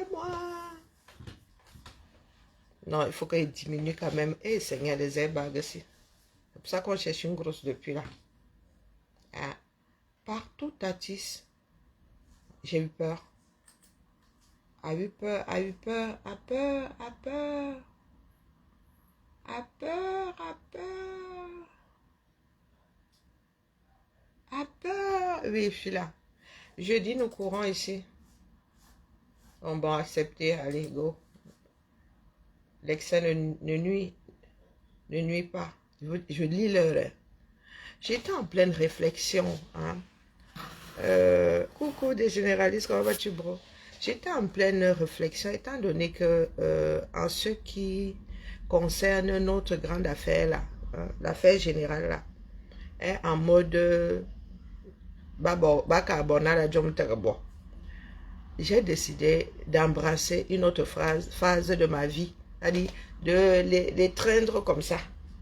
aidez-moi. Non, il faut qu'elle diminue quand même. Eh, Seigneur, les airbags aussi. C'est pour ça qu'on cherche une grosse depuis là. Ah. Partout, Tatis. J'ai eu peur. A eu peur, a eu peur, a peur, a peur. A peur, a peur. A peur. Oui, je suis là. Jeudi, nous courons ici. On va accepter, allez, go. L'excès ne nuit pas. Je lis l'heure. J'étais en pleine réflexion. Hein. Coucou des généralistes, comment vas-tu, bro? J'étais en pleine réflexion, étant donné que en ce qui concerne notre grande affaire là, hein, l'affaire générale là, est en mode j'ai décidé d'embrasser une autre phase de ma vie, c'est-à-dire de les traîner comme ça.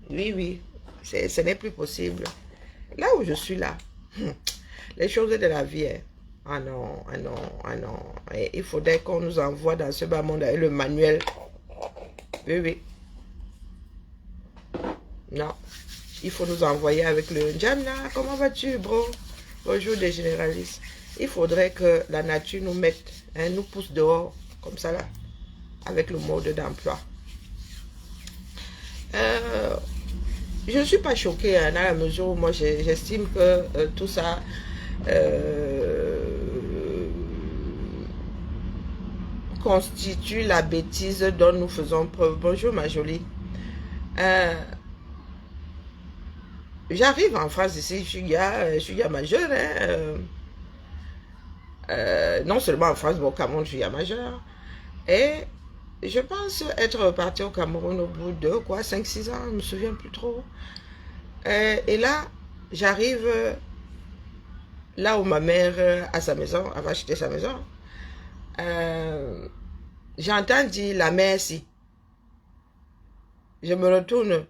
Oui, oui, ce n'est plus possible. Là où je suis là, les choses de la vie, hein. Ah non, ah non, ah non. Et il faudrait qu'on nous envoie dans ce bas monde avec le manuel. Oui, oui. Non. Il faut nous envoyer avec le Jamna. Comment vas-tu, bro? Bonjour des généralistes. Il faudrait que la nature nous mette, hein, nous pousse dehors, comme ça là, avec le mode d'emploi. Je ne suis pas choquée, hein, dans la mesure où moi j'estime que tout ça constitue la bêtise dont nous faisons preuve. Bonjour ma jolie. J'arrive en France ici, je suis gars majeur. Hein, non seulement en France, mais au Cameroun, je suis gars majeur. Et je pense être reparti au Cameroun au bout de 5-6 ans, je ne me souviens plus trop. Et là, j'arrive là où ma mère a sa maison, elle va acheter sa maison. J'entends dire la mer ici. Je me retourne.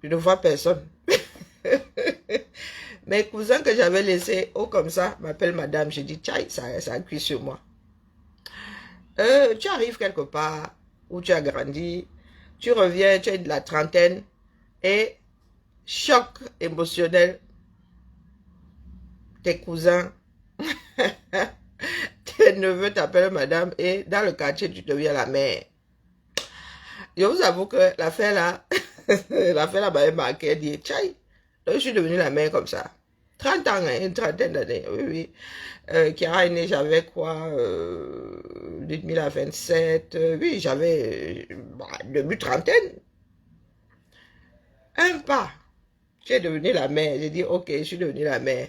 Je ne vois personne. Mes cousins que j'avais laissés haut comme ça m'appellent madame. Je dis, tchai, ça cuit sur moi. Tu arrives quelque part où tu as grandi, tu reviens, tu es de la trentaine et choc émotionnel. Tes cousins, tes neveux t'appellent madame et dans le quartier, tu deviens la mère. Je vous avoue que l'affaire là, l'affaire là m'avait marqué. Elle dit, tchai, donc je suis devenue la mère comme ça. 30 ans, hein, une trentaine d'années, oui, oui. Chiara est née, j'avais quoi, 2027, oui, j'avais début trentaine. Un pas, tu es devenue la mère. J'ai dit, ok, je suis devenue la mère.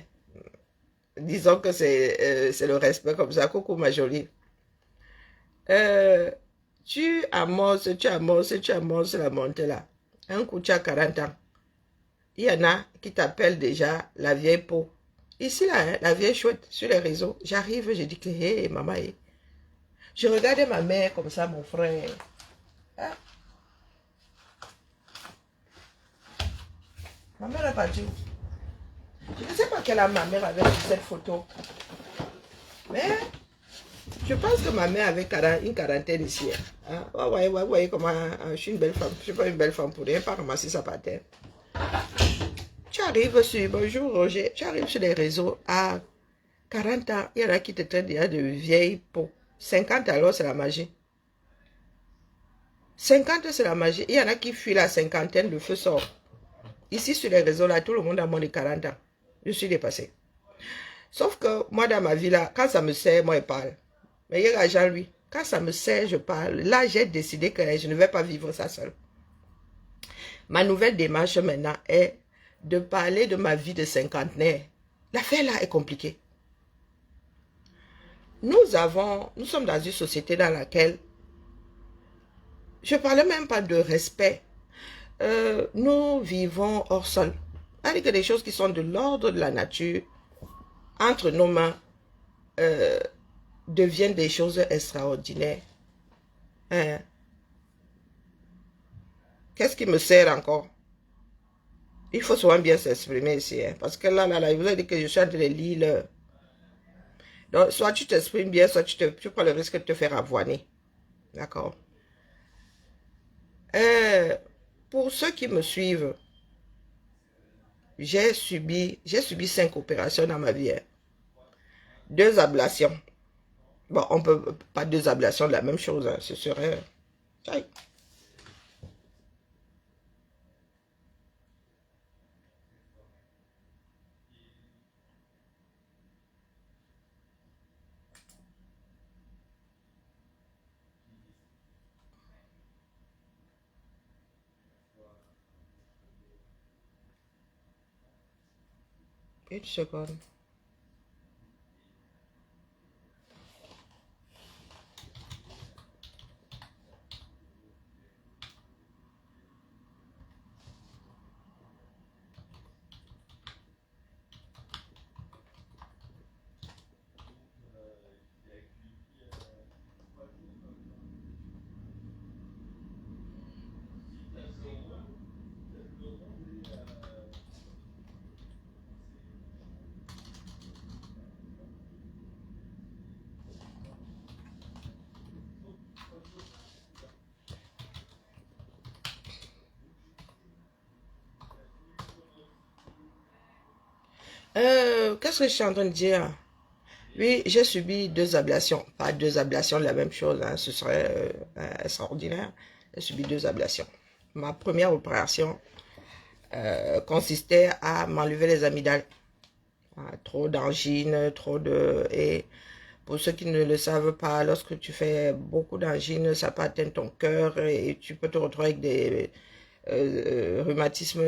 Disons que c'est le respect comme ça. Coucou ma jolie. Tu amorces la montée là. Un coup, tu as 40 ans. Il y en a qui t'appellent déjà la vieille peau. Ici, là, hein, la vieille chouette, sur les réseaux. J'arrive, je dis que, hé, maman, hé. Je regardais ma mère comme ça, mon frère. Hein? Ma mère est partie. Je ne sais pas quelle âme ma mère avait sur cette photo. Mais je pense que ma mère avait une quarantaine ici. Hein? Ouais, ouais, comment je suis une belle femme. Je ne suis pas une belle femme pour rien, pas ramasser sa patère. Tu arrives sur, bonjour Roger, tu arrives sur les réseaux à 40 ans, il y en a qui te traitent déjà de vieille peau. 50 alors, c'est la magie. 50, c'est la magie. Il y en a qui fuient la cinquantaine, le feu sort. Ici, sur les réseaux, là, tout le monde a moins de 40 ans. Je suis dépassée. Sauf que moi, dans ma vie, là, quand ça me sert, moi, je parle. Mais il y a Jean, lui, quand ça me sert, je parle. Là, j'ai décidé que je ne vais pas vivre ça seul. Ma nouvelle démarche maintenant est de parler de ma vie de cinquantenaire. L'affaire là est compliquée. Nous sommes dans une société dans laquelle je ne parlais même pas de respect. Nous vivons hors sol. C'est-à-dire que des choses qui sont de l'ordre de la nature, entre nos mains, deviennent des choses extraordinaires. Hein? Qu'est-ce qui me sert encore? Il faut souvent bien s'exprimer ici. Hein? Parce que là, je vous ai dit que je suis en train de lire. Donc, soit tu t'exprimes bien, soit tu prends le risque de te faire avoiner. D'accord? Euh, pour ceux qui me suivent, j'ai subi 5 opérations dans ma vie. Hein. 2 ablations. Bon, on peut pas 2 ablations de la même chose. Hein. Ce serait... Aïe. Une seconde. Qu'est-ce que je suis en train de dire? Oui, j'ai subi 2 ablations. Pas 2 ablations de la même chose, hein, ce serait extraordinaire. J'ai subi 2 ablations. Ma première opération consistait à m'enlever les amygdales. Trop d'angines, trop de... Et pour ceux qui ne le savent pas, lorsque tu fais beaucoup d'angines, ça peut atteindre ton cœur et tu peux te retrouver avec des rhumatismes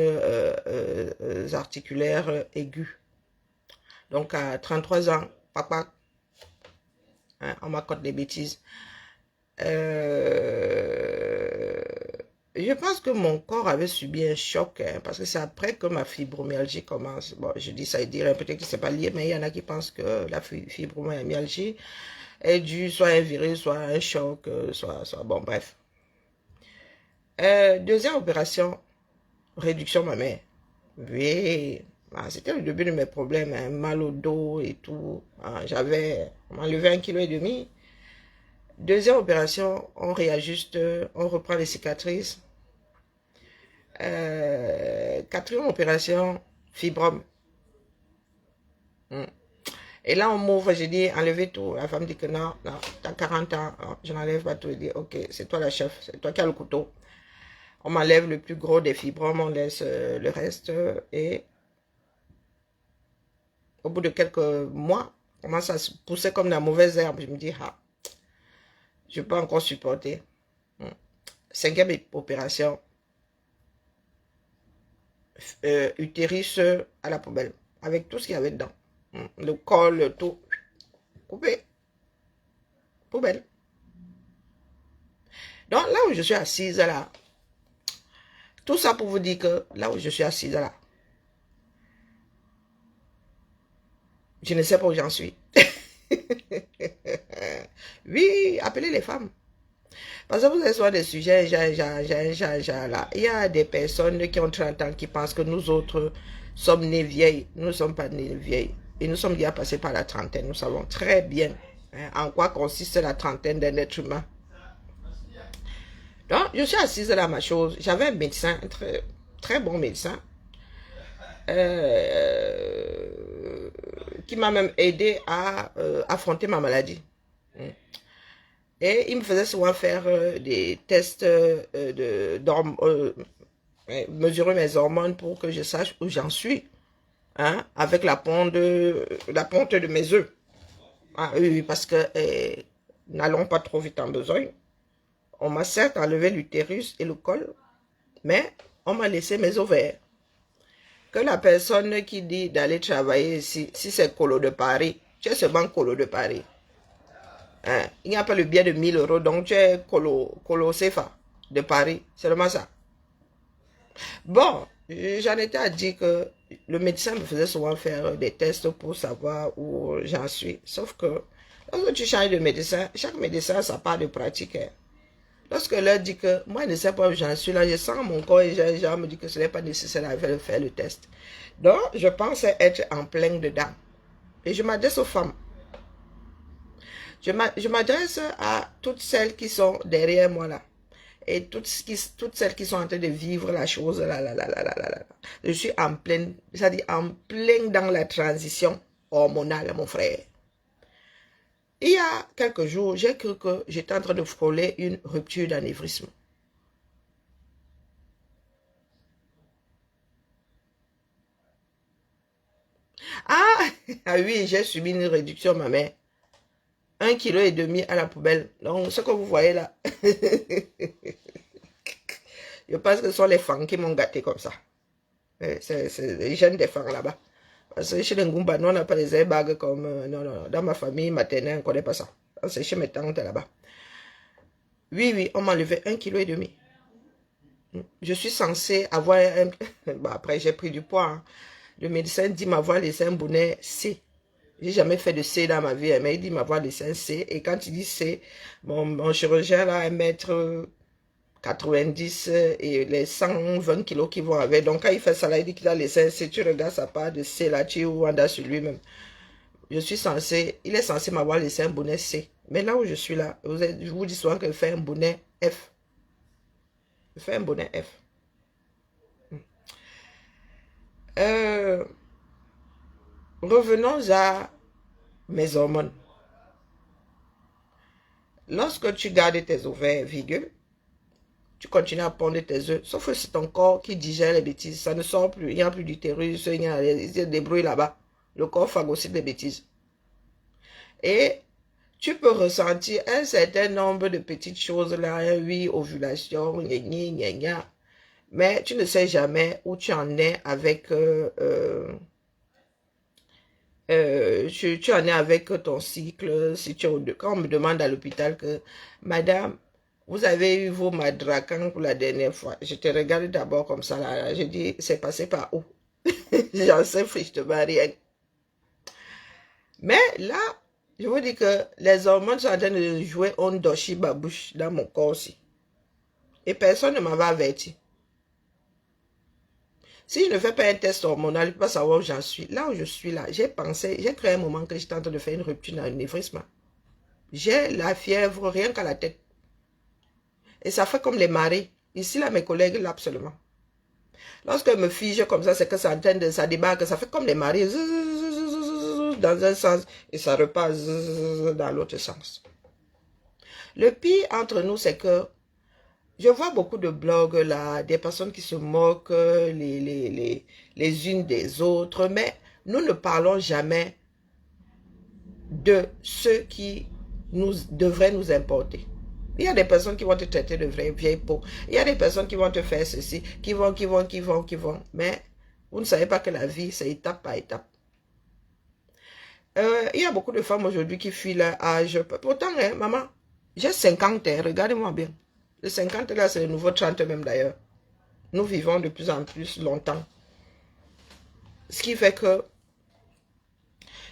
articulaires aigus. Donc à 33 ans, papa, hein, on m'accorde des bêtises. Euh, je pense que mon corps avait subi un choc, hein, parce que c'est après que ma fibromyalgie commence. Bon, je dis ça et dire peut-être que c'est pas lié, mais il y en a qui pensent que la fibromyalgie est due soit à un virus, soit à un choc, soit bon, bref. Deuxième opération, réduction mammaire. Oui, c'était le début de mes problèmes, hein, mal au dos et tout. On m'a enlevé 1,5 kg. Deuxième opération, on réajuste, on reprend les cicatrices. Quatrième opération, fibrome. Et là, on m'ouvre, j'ai dit, enlevez tout. La femme dit que non, non, t'as 40 ans, je n'enlève pas tout. Elle dit, ok, c'est toi la chef, c'est toi qui as le couteau. On m'enlève le plus gros des fibromes, on laisse le reste. Et au bout de quelques mois, on commence à se pousser comme la mauvaise herbe. Je me dis, ah, je peux encore supporter. 5e opération, utérus à la poubelle, avec tout ce qu'il y avait dedans. Le col, tout, coupé, poubelle. Donc là où je suis assise là, tout ça pour vous dire que là où je suis assise là, je ne sais pas où j'en suis. Oui, appelez les femmes. Parce que vous avez souvent des sujets, là. Il y a des personnes qui ont 30 ans qui pensent que nous autres sommes nés vieilles. Nous ne sommes pas nés vieilles. Et nous sommes déjà passés par la trentaine. Nous savons très bien, hein, en quoi consiste la trentaine d'un être humain. Donc, je suis assise là, ma chose. J'avais un médecin, un très, très bon médecin, qui m'a même aidé à affronter ma maladie. Et il me faisait souvent faire des tests mesurer mes hormones pour que je sache où j'en suis, hein, avec la ponte de mes œufs. Ah, oui, parce que n'allons pas trop vite en besogne. On m'a certes enlevé l'utérus et le col, mais on m'a laissé mes ovaires. Que la personne qui dit d'aller travailler ici, si c'est Colo de Paris, tu es seulement Colo de Paris. Hein? Il n'y a pas le billet de 1000 euros, donc tu es Colo CFA de Paris. C'est seulement ça. Bon, j'en étais à dire que le médecin me faisait souvent faire des tests pour savoir où j'en suis. Sauf que lorsque tu changes de médecin, chaque médecin a sa part de pratique. Hein. Lorsque leur dit que moi je ne sais pas où j'en suis là, je sens mon corps et les gens me disent que ce n'est pas nécessaire de faire le test. Donc, je pensais être en plein dedans. Et je m'adresse aux femmes. Je m'adresse à toutes celles qui sont derrière moi là. Et toutes celles qui sont en train de vivre la chose là. Je suis en pleine, c'est-à-dire en plein dans la transition hormonale, mon frère. Il y a quelques jours, j'ai cru que j'étais en train de frôler une rupture d'anévrisme. Ah, ah oui, j'ai subi une réduction, ma mère. 1,5 kg à la poubelle. Donc, ce que vous voyez là, je pense que ce sont les femmes qui m'ont gâté comme ça. C'est les jeunes des femmes là-bas. Parce que chez les Ngumba, nous, on n'a pas les airbags comme... non, non, dans ma famille maternelle, on ne connaît pas ça. C'est chez mes tantes là-bas. Oui, oui, on m'a enlevé 1,5 kg. Je suis censée avoir un... Bon, après, j'ai pris du poids. Hein. Le médecin dit m'avoir laissé un bonnet C. J'ai jamais fait de C dans ma vie, mais il dit m'avoir laissé un C. Et quand il dit C, mon chirurgien là, 1,90 m et les 120 kilos qui vont avec. Donc quand il fait ça là, il dit qu'il a laissé un C. Tu regardes sa part de C là, tu es sur lui-même. Je suis censé, il est censé m'avoir laissé un bonnet C. Mais là où je suis là, je vous dis souvent que je fais un bonnet F. Je fais un bonnet F. Revenons à mes hormones. Lorsque tu gardes tes ovaires vigoureux, tu continues à pondre tes œufs, sauf que c'est ton corps qui digère les bêtises. Ça ne sort plus, il n'y a plus d'utérus, il se débrouille là-bas. Le corps phagocyte les bêtises. Et tu peux ressentir un certain nombre de petites choses là, oui, ovulation, gna gna, mais tu ne sais jamais où tu en es avec tu en es avec ton cycle. Si quand on me demande à l'hôpital que madame, vous avez eu vos madracans pour la dernière fois, je te regarde d'abord comme ça là, je dis c'est passé par où? J'en sais frichtement rien. Mais là, je vous dis que les hormones sont en train de jouer ondoshi babouche dans mon corps aussi. Et personne ne m'avait averti. Si je ne fais pas un test hormonal, je ne peux pas savoir où j'en suis. Là où je suis là, j'ai pensé, j'ai cru un moment que j'étais en train de faire une rupture d'anévrisme. J'ai la fièvre rien qu'à la tête. Et ça fait comme les marées. Ici, là, mes collègues, là, absolument. Lorsque je me fige comme ça, c'est que ça, ça débarque, ça fait comme les marées. Dans un sens, et ça repart dans l'autre sens. Le pire entre nous, c'est que je vois beaucoup de blogs là, des personnes qui se moquent les unes des autres, mais nous ne parlons jamais de ceux qui devraient nous importer. Il y a des personnes qui vont te traiter de vraie vieille peau. Il y a des personnes qui vont te faire ceci, qui vont. Mais vous ne savez pas que la vie, c'est étape par étape. Il y a beaucoup de femmes aujourd'hui qui fuient leur âge. Pourtant, hein, maman, j'ai 50 ans, regardez-moi bien. Le 50 là, c'est le nouveau 30 même d'ailleurs. Nous vivons de plus en plus longtemps. Ce qui fait que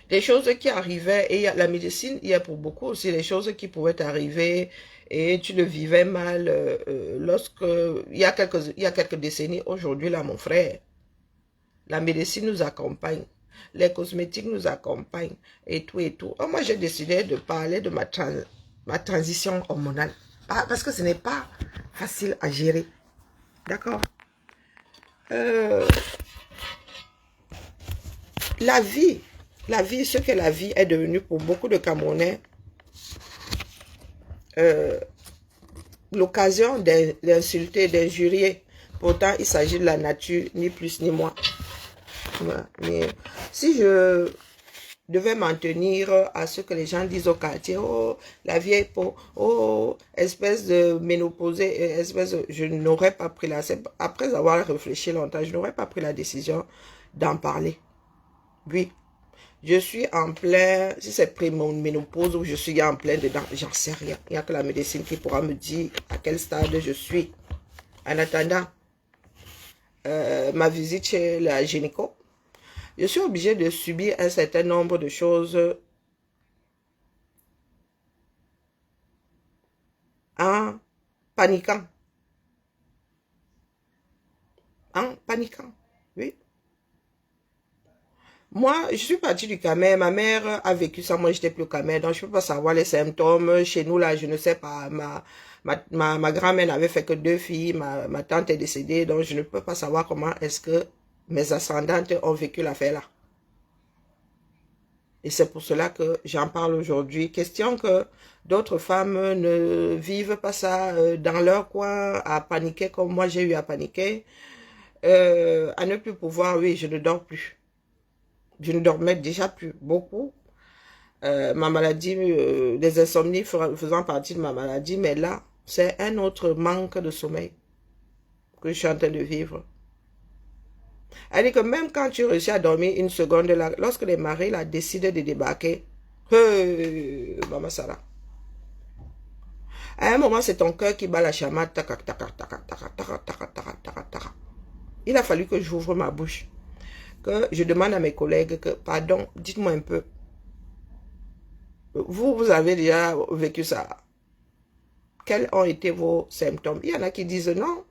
des choses qui arrivaient, et la médecine, il y a pour beaucoup aussi des choses qui pouvaient arriver et tu le vivais mal lorsque, il y a quelques décennies, aujourd'hui là mon frère, la médecine nous accompagne, les cosmétiques nous accompagnent et tout et tout. Oh, moi j'ai décidé de parler de ma transition hormonale parce que ce n'est pas facile à gérer, d'accord? La vie, ce que la vie est devenue pour beaucoup de Camerounais, l'occasion d'insulter, d'injurier. Pourtant, il s'agit de la nature, ni plus ni moins. Mais si je devais m'en tenir à ce que les gens disent au quartier, oh, la vieille peau, oh, espèce de ménopausée, je n'aurais pas pris après avoir réfléchi longtemps, je n'aurais pas pris la décision d'en parler. Oui. Je suis en plein, si c'est pré-ménopause ou je suis en plein dedans, j'en sais rien. Il n'y a que la médecine qui pourra me dire à quel stade je suis. En attendant ma visite chez la gynéco, je suis obligée de subir un certain nombre de choses en paniquant. En paniquant, oui. Moi, je suis partie du camé. Ma mère a vécu ça. Moi, j'étais plus camé. Donc, je peux pas savoir les symptômes. Chez nous, là, je ne sais pas. Ma grand-mère n'avait fait que 2 filles. Ma tante est décédée. Donc, je ne peux pas savoir comment est-ce que mes ascendantes ont vécu l'affaire là. Et c'est pour cela que j'en parle aujourd'hui. Question que d'autres femmes ne vivent pas ça dans leur coin, à paniquer comme moi j'ai eu à paniquer. À ne plus pouvoir, oui, je ne dors plus. Je ne dormais déjà plus beaucoup. Ma maladie, des insomnies faisant partie de ma maladie, mais là, c'est un autre manque de sommeil que je suis en train de vivre. Elle dit que même quand tu réussis à dormir une seconde, là, lorsque les maris là, décident de débarquer, Maman Sarah, à un moment, c'est ton cœur qui bat la chamade. Il a fallu que j'ouvre ma bouche, que je demande à mes collègues que, pardon, dites-moi un peu, vous avez déjà vécu ça. Quels ont été vos symptômes? Il y en a qui disent non,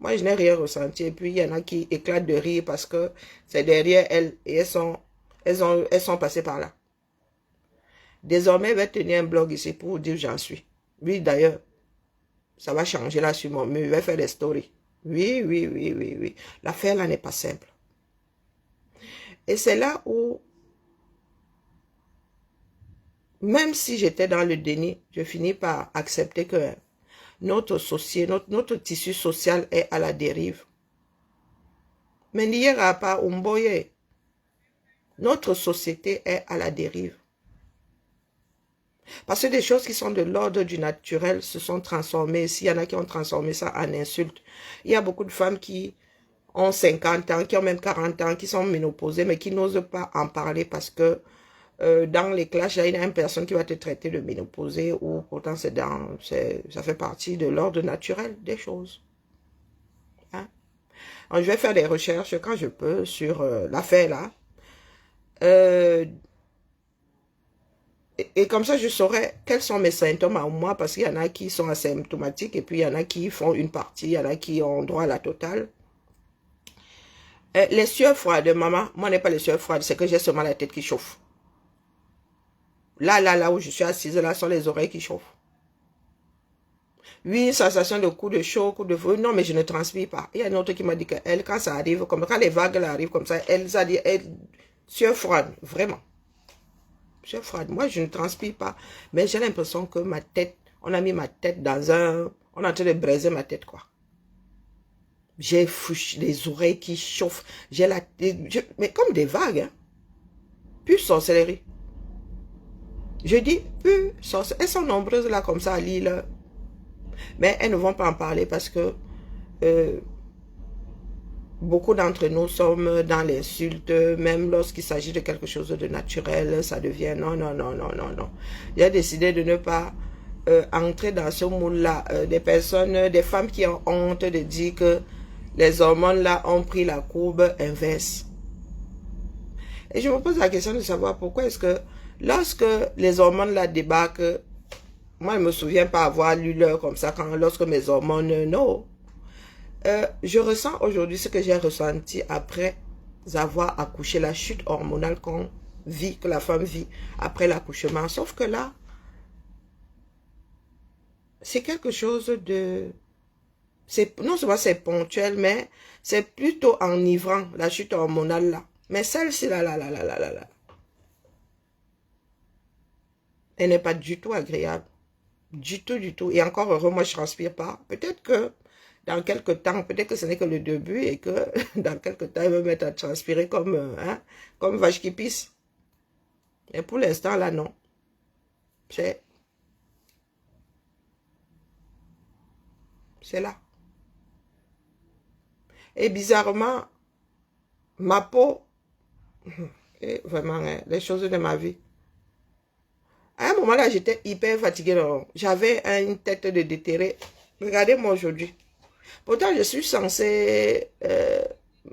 moi je n'ai rien ressenti. Et puis il y en a qui éclatent de rire parce que c'est derrière elles et elles sont passées par là. Désormais, je vais tenir un blog ici pour vous dire où j'en suis. Oui, d'ailleurs, ça va changer là sur mon mur. Je vais faire des stories. Oui, oui, oui, oui, oui. L'affaire là n'est pas simple. Et c'est là où, même si j'étais dans le déni, je finis par accepter que notre tissu social est à la dérive. Mais n'y a pas Umboye. Notre société est à la dérive. Parce que des choses qui sont de l'ordre du naturel se sont transformées. S'il y en a qui ont transformé ça en insulte. Il y a beaucoup de femmes qui ont 50 ans, qui ont même 40 ans, qui sont ménopausées, mais qui n'osent pas en parler parce que dans les clashs, il y a une personne qui va te traiter de ménopausée ou pourtant ça fait partie de l'ordre naturel des choses. Hein? Alors, je vais faire des recherches quand je peux sur l'affaire là. Et comme ça, je saurai quels sont mes symptômes à moi, parce qu'il y en a qui sont asymptomatiques, et puis il y en a qui font une partie, il y en a qui ont droit à la totale. Les sueurs froides, maman, moi, n'est pas les sueurs froides, c'est que j'ai seulement la tête qui chauffe. Là où je suis assise, là, sont les oreilles qui chauffent. Oui, une sensation de coup de chaud, coup de feu. Non, mais je ne transpire pas. Il y a une autre qui m'a dit qu'elle, quand ça arrive, comme quand les vagues là, arrivent comme ça, elle a dit, sueur froide, vraiment. Sueur froide. Moi, je ne transpire pas. Mais j'ai l'impression que ma tête, on a mis ma tête dans un... On est en train de briser ma tête, quoi. J'ai les oreilles qui chauffent. J'ai la... mais comme des vagues, hein. Plus sorcellerie. Je dis, sorcellerie. Elles sont nombreuses là, comme ça, à Lille. Mais elles ne vont pas en parler parce que beaucoup d'entre nous sommes dans l'insulte, même lorsqu'il s'agit de quelque chose de naturel, ça devient non, non, non, non, non, non. J'ai décidé de ne pas entrer dans ce moule-là. Des personnes, des femmes qui ont honte de dire que les hormones là ont pris la courbe inverse. Et je me pose la question de savoir pourquoi est-ce que lorsque les hormones là débarquent, moi je ne me souviens pas avoir lu l'heure comme ça lorsque mes hormones, non. Je ressens aujourd'hui ce que j'ai ressenti après avoir accouché, la chute hormonale qu'on vit, que la femme vit après l'accouchement. Sauf que là, c'est quelque chose de... Non seulement c'est ponctuel, mais c'est plutôt enivrant, la chute hormonale là. Mais celle-ci là, elle n'est pas du tout agréable. Du tout, du tout. Et encore heureux, moi je transpire pas. Peut-être que dans quelques temps, peut-être que ce n'est que le début et que dans quelques temps, il va me mettre à transpirer comme, comme vache qui pisse. Et pour l'instant, là, non. C'est là. Et bizarrement, ma peau, et vraiment, hein, les choses de ma vie. À un moment là, j'étais hyper fatiguée. J'avais une tête de déterré. Regardez-moi aujourd'hui. Pourtant, je suis censée...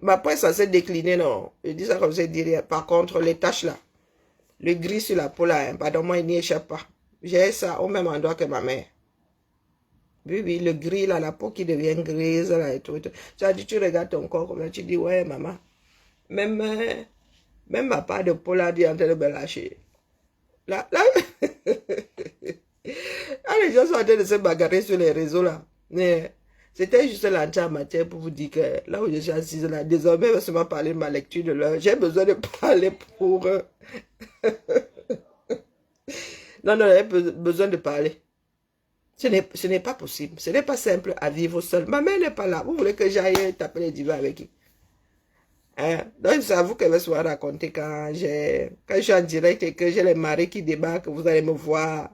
ma peau est censée décliner, non. Je dis ça comme ça, je dirais. Par contre, les taches là, le gris sur la peau là, hein, pardon, moi, il n'y échappe pas. J'ai ça au même endroit que ma mère. Oui, oui, le gris là, la peau qui devient grise là et tout. Et tout. Tu as dit, tu regardes ton corps comme ça, tu dis, ouais, maman. Même Même ma part de Pollard est en train de me lâcher. Là, là, ah, les gens sont en train de se bagarrer sur les réseaux là. Mais c'était juste l'entrée en matière pour vous dire que là où je suis assise là, désormais, je vais seulement parler de ma lecture de l'heure. J'ai besoin de parler pour eux. Non, non, j'ai besoin de parler. Ce n'est pas possible. Ce n'est pas simple à vivre seul. Ma mère n'est pas là. Vous voulez que j'aille taper les divas avec qui? Hein? Donc, c'est à vous qu'elle va se raconter quand je suis en direct et que j'ai les maris qui débarquent, vous allez me voir.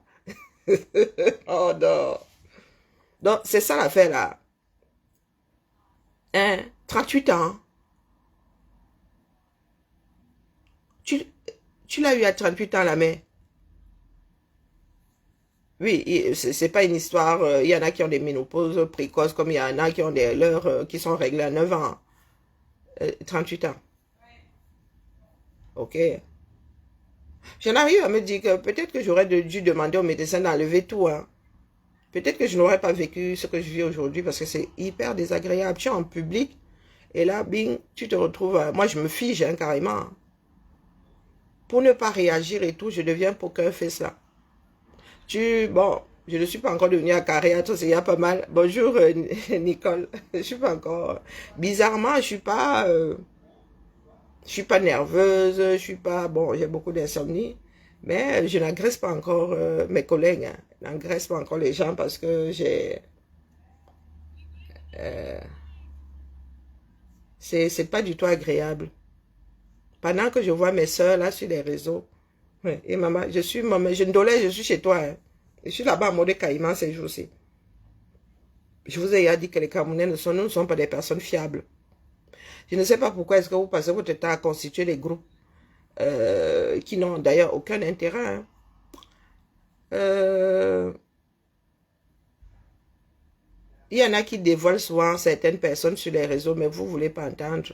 Oh non. Donc, c'est ça l'affaire là. Hein? 38 ans. Tu, tu l'as eu à 38 ans, la mère. Oui, c'est pas une histoire. Il y en a qui ont des ménopauses précoces, comme il y en a qui ont des leurs qui sont réglées à 9 ans. 38 ans. Ok. J'en arrive à me dire que peut-être que j'aurais dû demander au médecin d'enlever tout. Hein. Peut-être que je n'aurais pas vécu ce que je vis aujourd'hui parce que c'est hyper désagréable. Tu es en public et là, bing, tu te retrouves... moi, je me fige hein, carrément. Pour ne pas réagir et tout, je deviens poker face là. Bon, je ne suis pas encore devenue acariâtre, c'est il y a pas mal. Bonjour Nicole, je suis pas encore... Bizarrement, je suis pas nerveuse, je suis pas... Bon, j'ai beaucoup d'insomnie, mais je n'agresse pas encore mes collègues, hein. Je n'agresse pas encore les gens parce que j'ai... c'est pas du tout agréable. Pendant que je vois mes soeurs là sur les réseaux, ouais, et maman, je suis chez toi, hein. Je suis là-bas en mode caïman ces jours-ci. Je vous ai déjà dit que les Camerounais ne sont pas des personnes fiables. Je ne sais pas pourquoi est-ce que vous passez votre temps à constituer des groupes qui n'ont d'ailleurs aucun intérêt. Hein. Il y en a qui dévoilent souvent certaines personnes sur les réseaux, mais vous ne voulez pas entendre.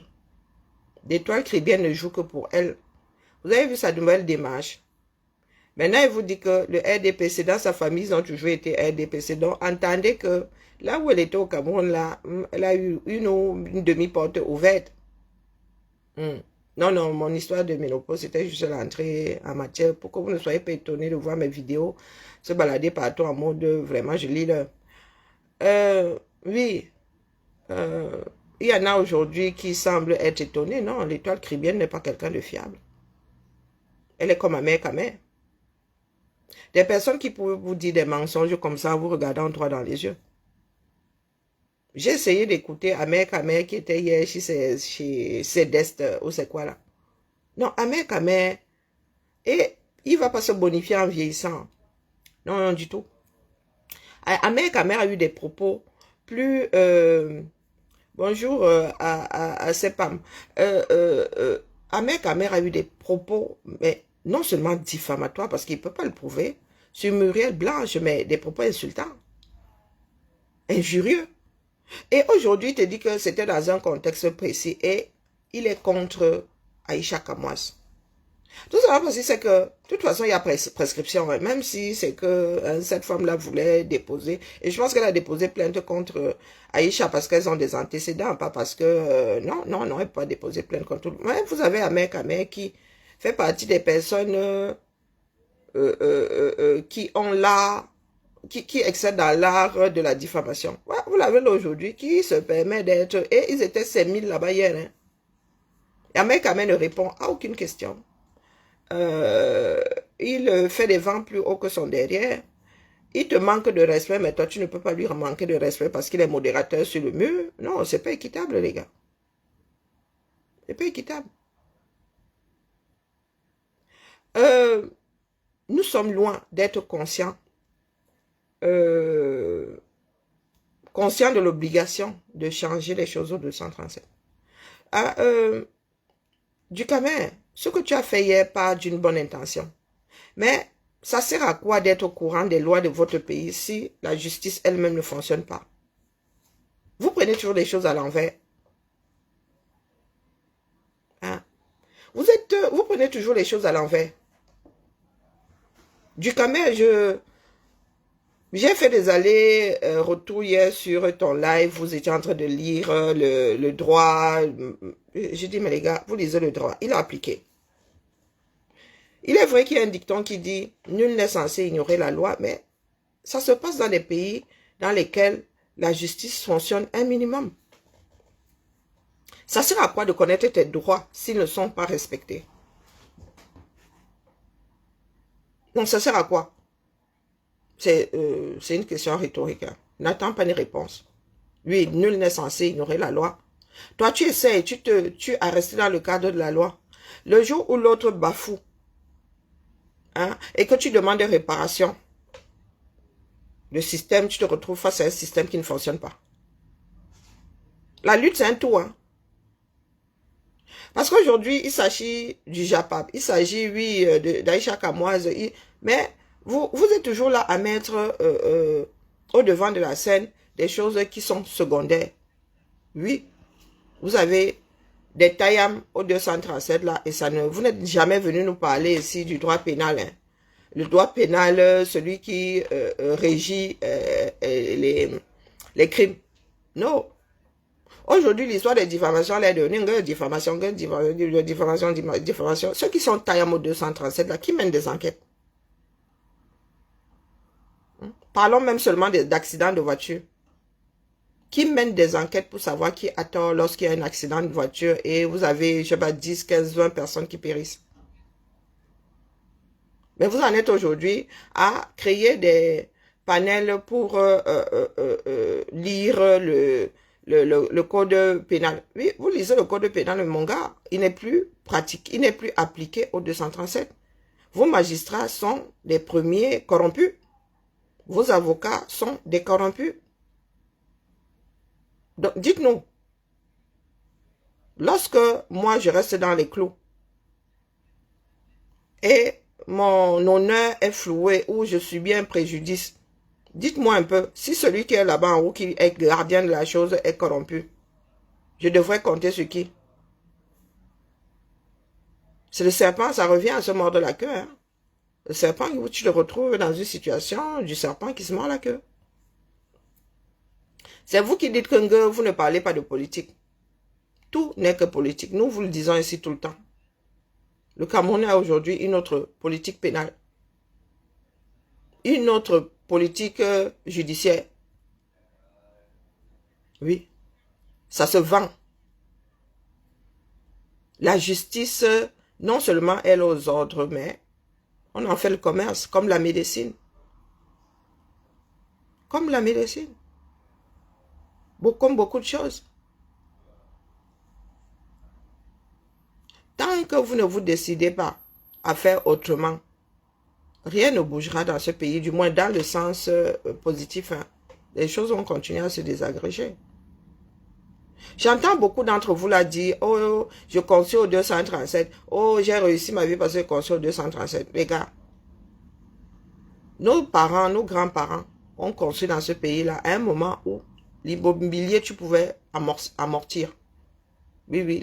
L'Étoile Caribéenne ne joue que pour elle. Vous avez vu sa nouvelle démarche. Maintenant, il vous dit que le RDPC, dans sa famille, ils ont toujours été RDPC. Donc, entendez que là où elle était au Cameroun, là, elle a eu une demi-porte ouverte. Non, non, mon histoire de ménopause, c'était juste l'entrée en matière. Pour que vous ne soyez pas étonnés de voir mes vidéos se balader partout en mode vraiment, je lis le... oui, il y en a aujourd'hui qui semblent être étonnés. Non, l'Étoile Caribéenne n'est pas quelqu'un de fiable. Elle est comme ma mère, Des personnes qui pouvaient vous dire des mensonges comme ça en vous regardant droit dans les yeux. J'ai essayé d'écouter Amer Kamer qui était hier chez Céleste ou c'est quoi là. Non, Amer Kamer, et il va pas se bonifier en vieillissant. Non, non, du tout. Amer Kamer a eu des propos plus... bonjour à Sepam. Amer Kamer a eu des propos, mais non seulement diffamatoires, parce qu'il ne peut pas le prouver, sur Muriel Blanche, mais des propos insultants, injurieux. Et aujourd'hui, il te dit que c'était dans un contexte précis et il est contre Aïcha Kamwas. Tout ça parce que c'est que, de toute façon, il y a prescription, même si c'est que cette femme-là voulait déposer. Et je pense qu'elle a déposé plainte contre Aïcha parce qu'elles ont des antécédents, pas parce que... non, non, non, elle ne peut pas déposer plainte contre tout le monde. Vous avez Amer Kamer qui fait partie des personnes qui ont l'art, qui excellent dans l'art de la diffamation. Ouais, vous l'avez là aujourd'hui, qui se permet d'être... Et ils étaient 5000 là-bas hier. Hein. Et Amer Kamer ne répond à aucune question. Il fait des vents plus hauts que son derrière. Il te manque de respect, mais toi, tu ne peux pas lui manquer de respect parce qu'il est modérateur sur le mur. Non, c'est pas équitable, les gars. C'est pas équitable. Nous sommes loin d'être conscients. Conscients de l'obligation de changer les choses au 237. Du Camer, ce que tu as fait hier part d'une bonne intention. Mais ça sert à quoi d'être au courant des lois de votre pays si la justice elle-même ne fonctionne pas? Vous prenez toujours les choses à l'envers. Hein? Vous prenez toujours les choses à l'envers. Du Camer, j'ai fait des allers-retours hier sur ton live. Vous étiez en train de lire le droit. J'ai dit, mais les gars, vous lisez le droit. Il a appliqué. Il est vrai qu'il y a un dicton qui dit « Nul n'est censé ignorer la loi », mais ça se passe dans des pays dans lesquels la justice fonctionne un minimum. Ça sert à quoi de connaître tes droits s'ils ne sont pas respectés? Donc, ça sert à quoi? C'est une question rhétorique. Hein. N'attends pas une réponse. Oui, nul n'est censé ignorer la loi. Toi, tu essaies, tu as resté dans le cadre de la loi. Le jour où l'autre bafoue, hein, et que tu demandes des réparations, le système, tu te retrouves face à un système qui ne fonctionne pas. La lutte, c'est un tout. Hein. Parce qu'aujourd'hui, il s'agit du JAPAP, il s'agit, oui, d'Aïcha Kamoise, mais vous êtes toujours là à mettre au devant de la scène des choses qui sont secondaires. Oui, vous avez des taillam au 237 là, et ça ne, vous n'êtes jamais venu nous parler ici du droit pénal. Hein. Le droit pénal, celui qui régit les crimes. Non. Aujourd'hui, l'histoire des diffamations, elle est devenue diffamation. Ceux qui sont taillam au 237 là, qui mènent des enquêtes. Parlons même seulement d'accidents de voiture. Qui mène des enquêtes pour savoir qui a tort lorsqu'il y a un accident de voiture et vous avez, je sais pas, 10, 15, 20 personnes qui périssent. Mais vous en êtes aujourd'hui à créer des panels pour lire le code pénal. Oui, vous lisez le code pénal, mon gars, il n'est plus pratique, il n'est plus appliqué au 237. Vos magistrats sont les premiers corrompus. Vos avocats sont des corrompus. Donc, dites-nous, lorsque moi je reste dans les clous et mon honneur est floué ou je subis un préjudice, dites-moi un peu, si celui qui est là-bas en haut, qui est gardien de la chose, est corrompu, je devrais compter sur qui? C'est le serpent, ça revient à se mordre la queue. Hein? Le serpent, tu te retrouves dans une situation du serpent qui se mord la queue. C'est vous qui dites que vous ne parlez pas de politique. Tout n'est que politique. Nous vous le disons ici tout le temps. Le Cameroun a aujourd'hui une autre politique pénale. Une autre politique judiciaire. Oui. Ça se vend. La justice, non seulement elle aux ordres, mais on en fait le commerce, comme la médecine. Comme la médecine. Comme beaucoup de choses. Tant que vous ne vous décidez pas à faire autrement, rien ne bougera dans ce pays, du moins dans le sens positif. Hein. Les choses vont continuer à se désagréger. J'entends beaucoup d'entre vous là dire, oh, je conçois au 237. Oh, j'ai réussi ma vie parce que je conçois au 237. Les gars, nos parents, nos grands-parents ont construit dans ce pays-là à un moment où l'immobilier, tu pouvais amortir. Oui, oui,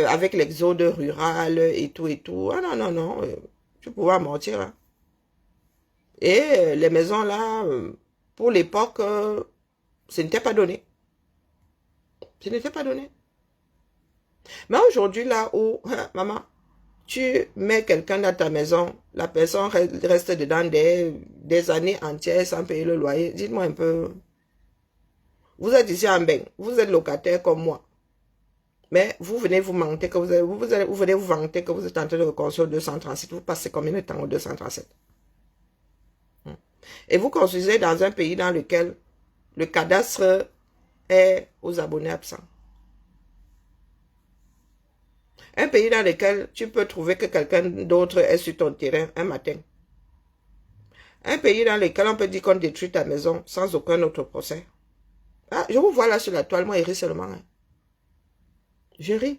avec l'exode rural et tout et tout. Ah non, non, non, tu pouvais amortir. Hein. Et les maisons là, pour l'époque, ce n'était pas donné. Ce n'était pas donné. Mais aujourd'hui là où, maman, tu mets quelqu'un dans ta maison, la personne reste dedans des années entières sans payer le loyer. Dites-moi un peu. Vous êtes ici en Beng, vous êtes locataire comme moi. Mais vous venez vous vanter que vous venez vous vanter que vous êtes en train de reconstruire au 237. Vous passez combien de temps au 237? Et vous construisez dans un pays dans lequel le cadastre est aux abonnés absents. Un pays dans lequel tu peux trouver que quelqu'un d'autre est sur ton terrain un matin. Un pays dans lequel on peut dire qu'on détruit ta maison sans aucun autre procès. Ah, je vous vois là sur la toile, moi, je ris seulement. Hein. Je ris.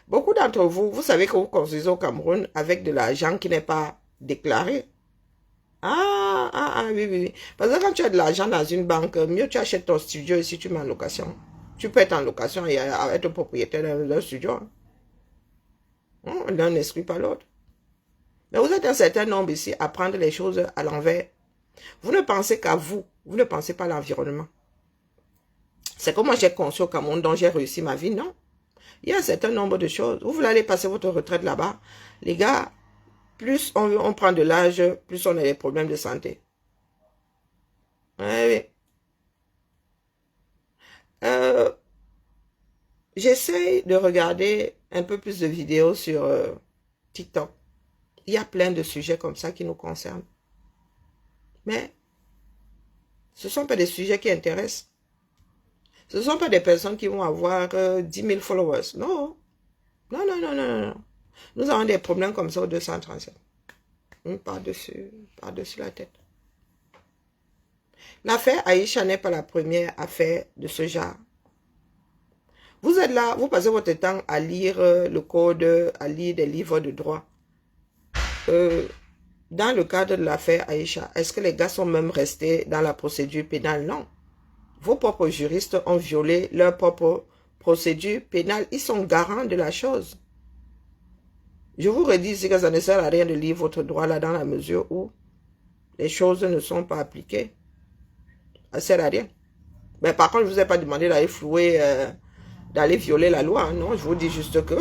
Beaucoup d'entre vous, vous savez que vous construisez au Cameroun avec de l'argent qui n'est pas déclaré. Oui, oui, oui. Parce que quand tu as de l'argent dans une banque, mieux tu achètes ton studio et si tu mets en location. Tu peux être en location et être propriétaire d'un studio. L'un n'exclut pas l'autre. Mais vous êtes un certain nombre ici à prendre les choses à l'envers. Vous ne pensez qu'à vous. Vous ne pensez pas à l'environnement. C'est comme moi j'ai conçu au Cameroun dont j'ai réussi ma vie, non? Il y a un certain nombre de choses. Vous voulez aller passer votre retraite là-bas. Les gars, plus on prend de l'âge, plus on a des problèmes de santé. Oui. J'essaye de regarder un peu plus de vidéos sur TikTok. Il y a plein de sujets comme ça qui nous concernent. Mais ce ne sont pas des sujets qui intéressent. Ce ne sont pas des personnes qui vont avoir 10 000 followers. Non. Non, non, non, non, non. Nous avons des problèmes comme ça au 237. Par-dessus la tête. L'affaire Aïcha n'est pas la première affaire de ce genre. Vous êtes là, vous passez votre temps à lire le code, à lire des livres de droit. Dans le cadre de l'affaire Aïcha, est-ce que les gars sont même restés dans la procédure pénale? Non. Vos propres juristes ont violé leur propre procédure pénale. Ils sont garants de la chose. Je vous redis ici que ça ne sert à rien de lire votre droit là dans la mesure où les choses ne sont pas appliquées. Ça ne sert à rien. Mais par contre, je ne vous ai pas demandé d'aller flouer, d'aller violer la loi. Hein, non, je vous dis juste que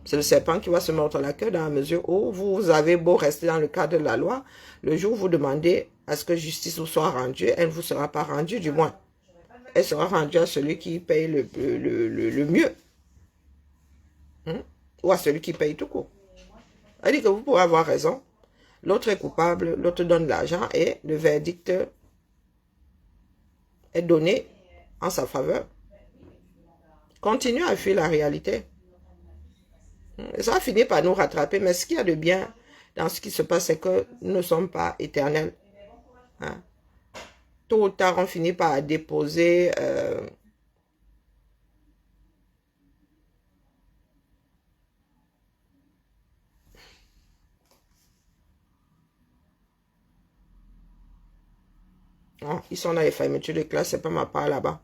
c'est le serpent qui va se mordre la queue dans la mesure où vous avez beau rester dans le cadre de la loi. Le jour où vous demandez à ce que justice vous soit rendue, elle ne vous sera pas rendue, du moins. Elle sera rendue à celui qui paye le mieux. Ou à celui qui paye tout court. Elle dit que vous pourrez avoir raison. L'autre est coupable, l'autre donne l'argent et le verdict est donné en sa faveur. Continuez à fuir la réalité. Ça va finir par nous rattraper, mais ce qu'il y a de bien dans ce qui se passe, c'est que nous ne sommes pas éternels. Hein? Tôt ou tard, on finit par déposer oh, ils sont dans les fermetures de classe, c'est pas ma part là-bas.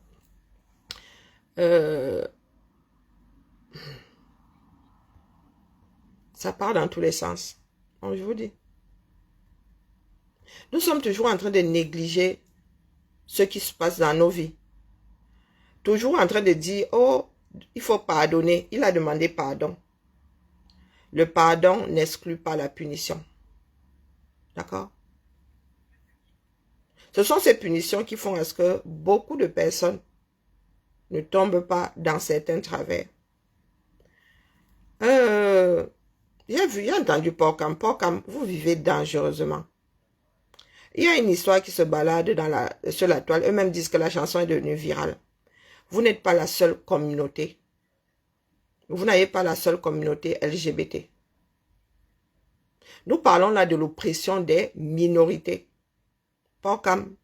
Ça part dans tous les sens. Bon, je vous dis. Nous sommes toujours en train de négliger ce qui se passe dans nos vies. Toujours en train de dire, oh, il faut pardonner. Il a demandé pardon. Le pardon n'exclut pas la punition. D'accord? Ce sont ces punitions qui font à ce que beaucoup de personnes ne tombent pas dans certains travers. J'ai entendu Porcam. Porcam, vous vivez dangereusement. Il y a une histoire qui se balade sur la toile. Eux-mêmes disent que la chanson est devenue virale. Vous n'êtes pas la seule communauté. Vous n'avez pas la seule communauté LGBT. Nous parlons là de l'oppression des minorités. Porcam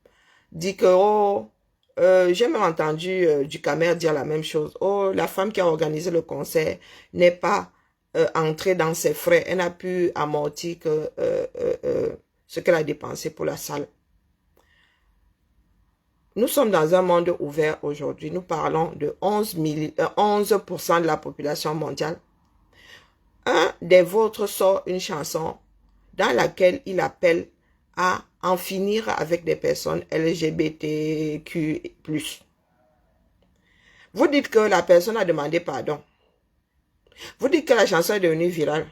dit que, oh, j'ai même entendu Ducamer dire la même chose. Oh, la femme qui a organisé le concert n'est pas entrée dans ses frais. Elle n'a pu amortir que ce qu'elle a dépensé pour la salle. Nous sommes dans un monde ouvert aujourd'hui. Nous parlons de 11% de la population mondiale. Un des vôtres sort une chanson dans laquelle il appelle à en finir avec des personnes LGBTQ+. Vous dites que la personne a demandé pardon. Vous dites que la chanson est devenue virale.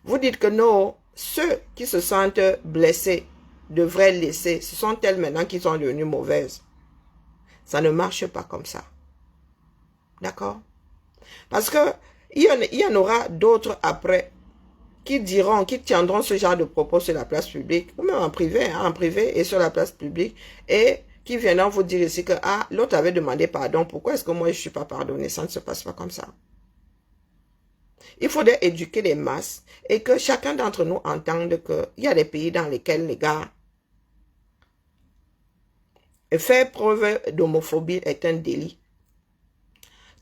Vous dites que non, ceux qui se sentent blessés devraient laisser. Ce sont elles maintenant qui sont devenues mauvaises. Ça ne marche pas comme ça. D'accord? Parce que il y en aura d'autres après qui diront, qui tiendront ce genre de propos sur la place publique, ou même en privé et sur la place publique, et qui viendront vous dire ici que ah, l'autre avait demandé pardon, pourquoi est-ce que moi je ne suis pas pardonné? Ça ne se passe pas comme ça. Il faudrait éduquer les masses et que chacun d'entre nous entende qu'il y a des pays dans lesquels les gars, faire preuve d'homophobie est un délit.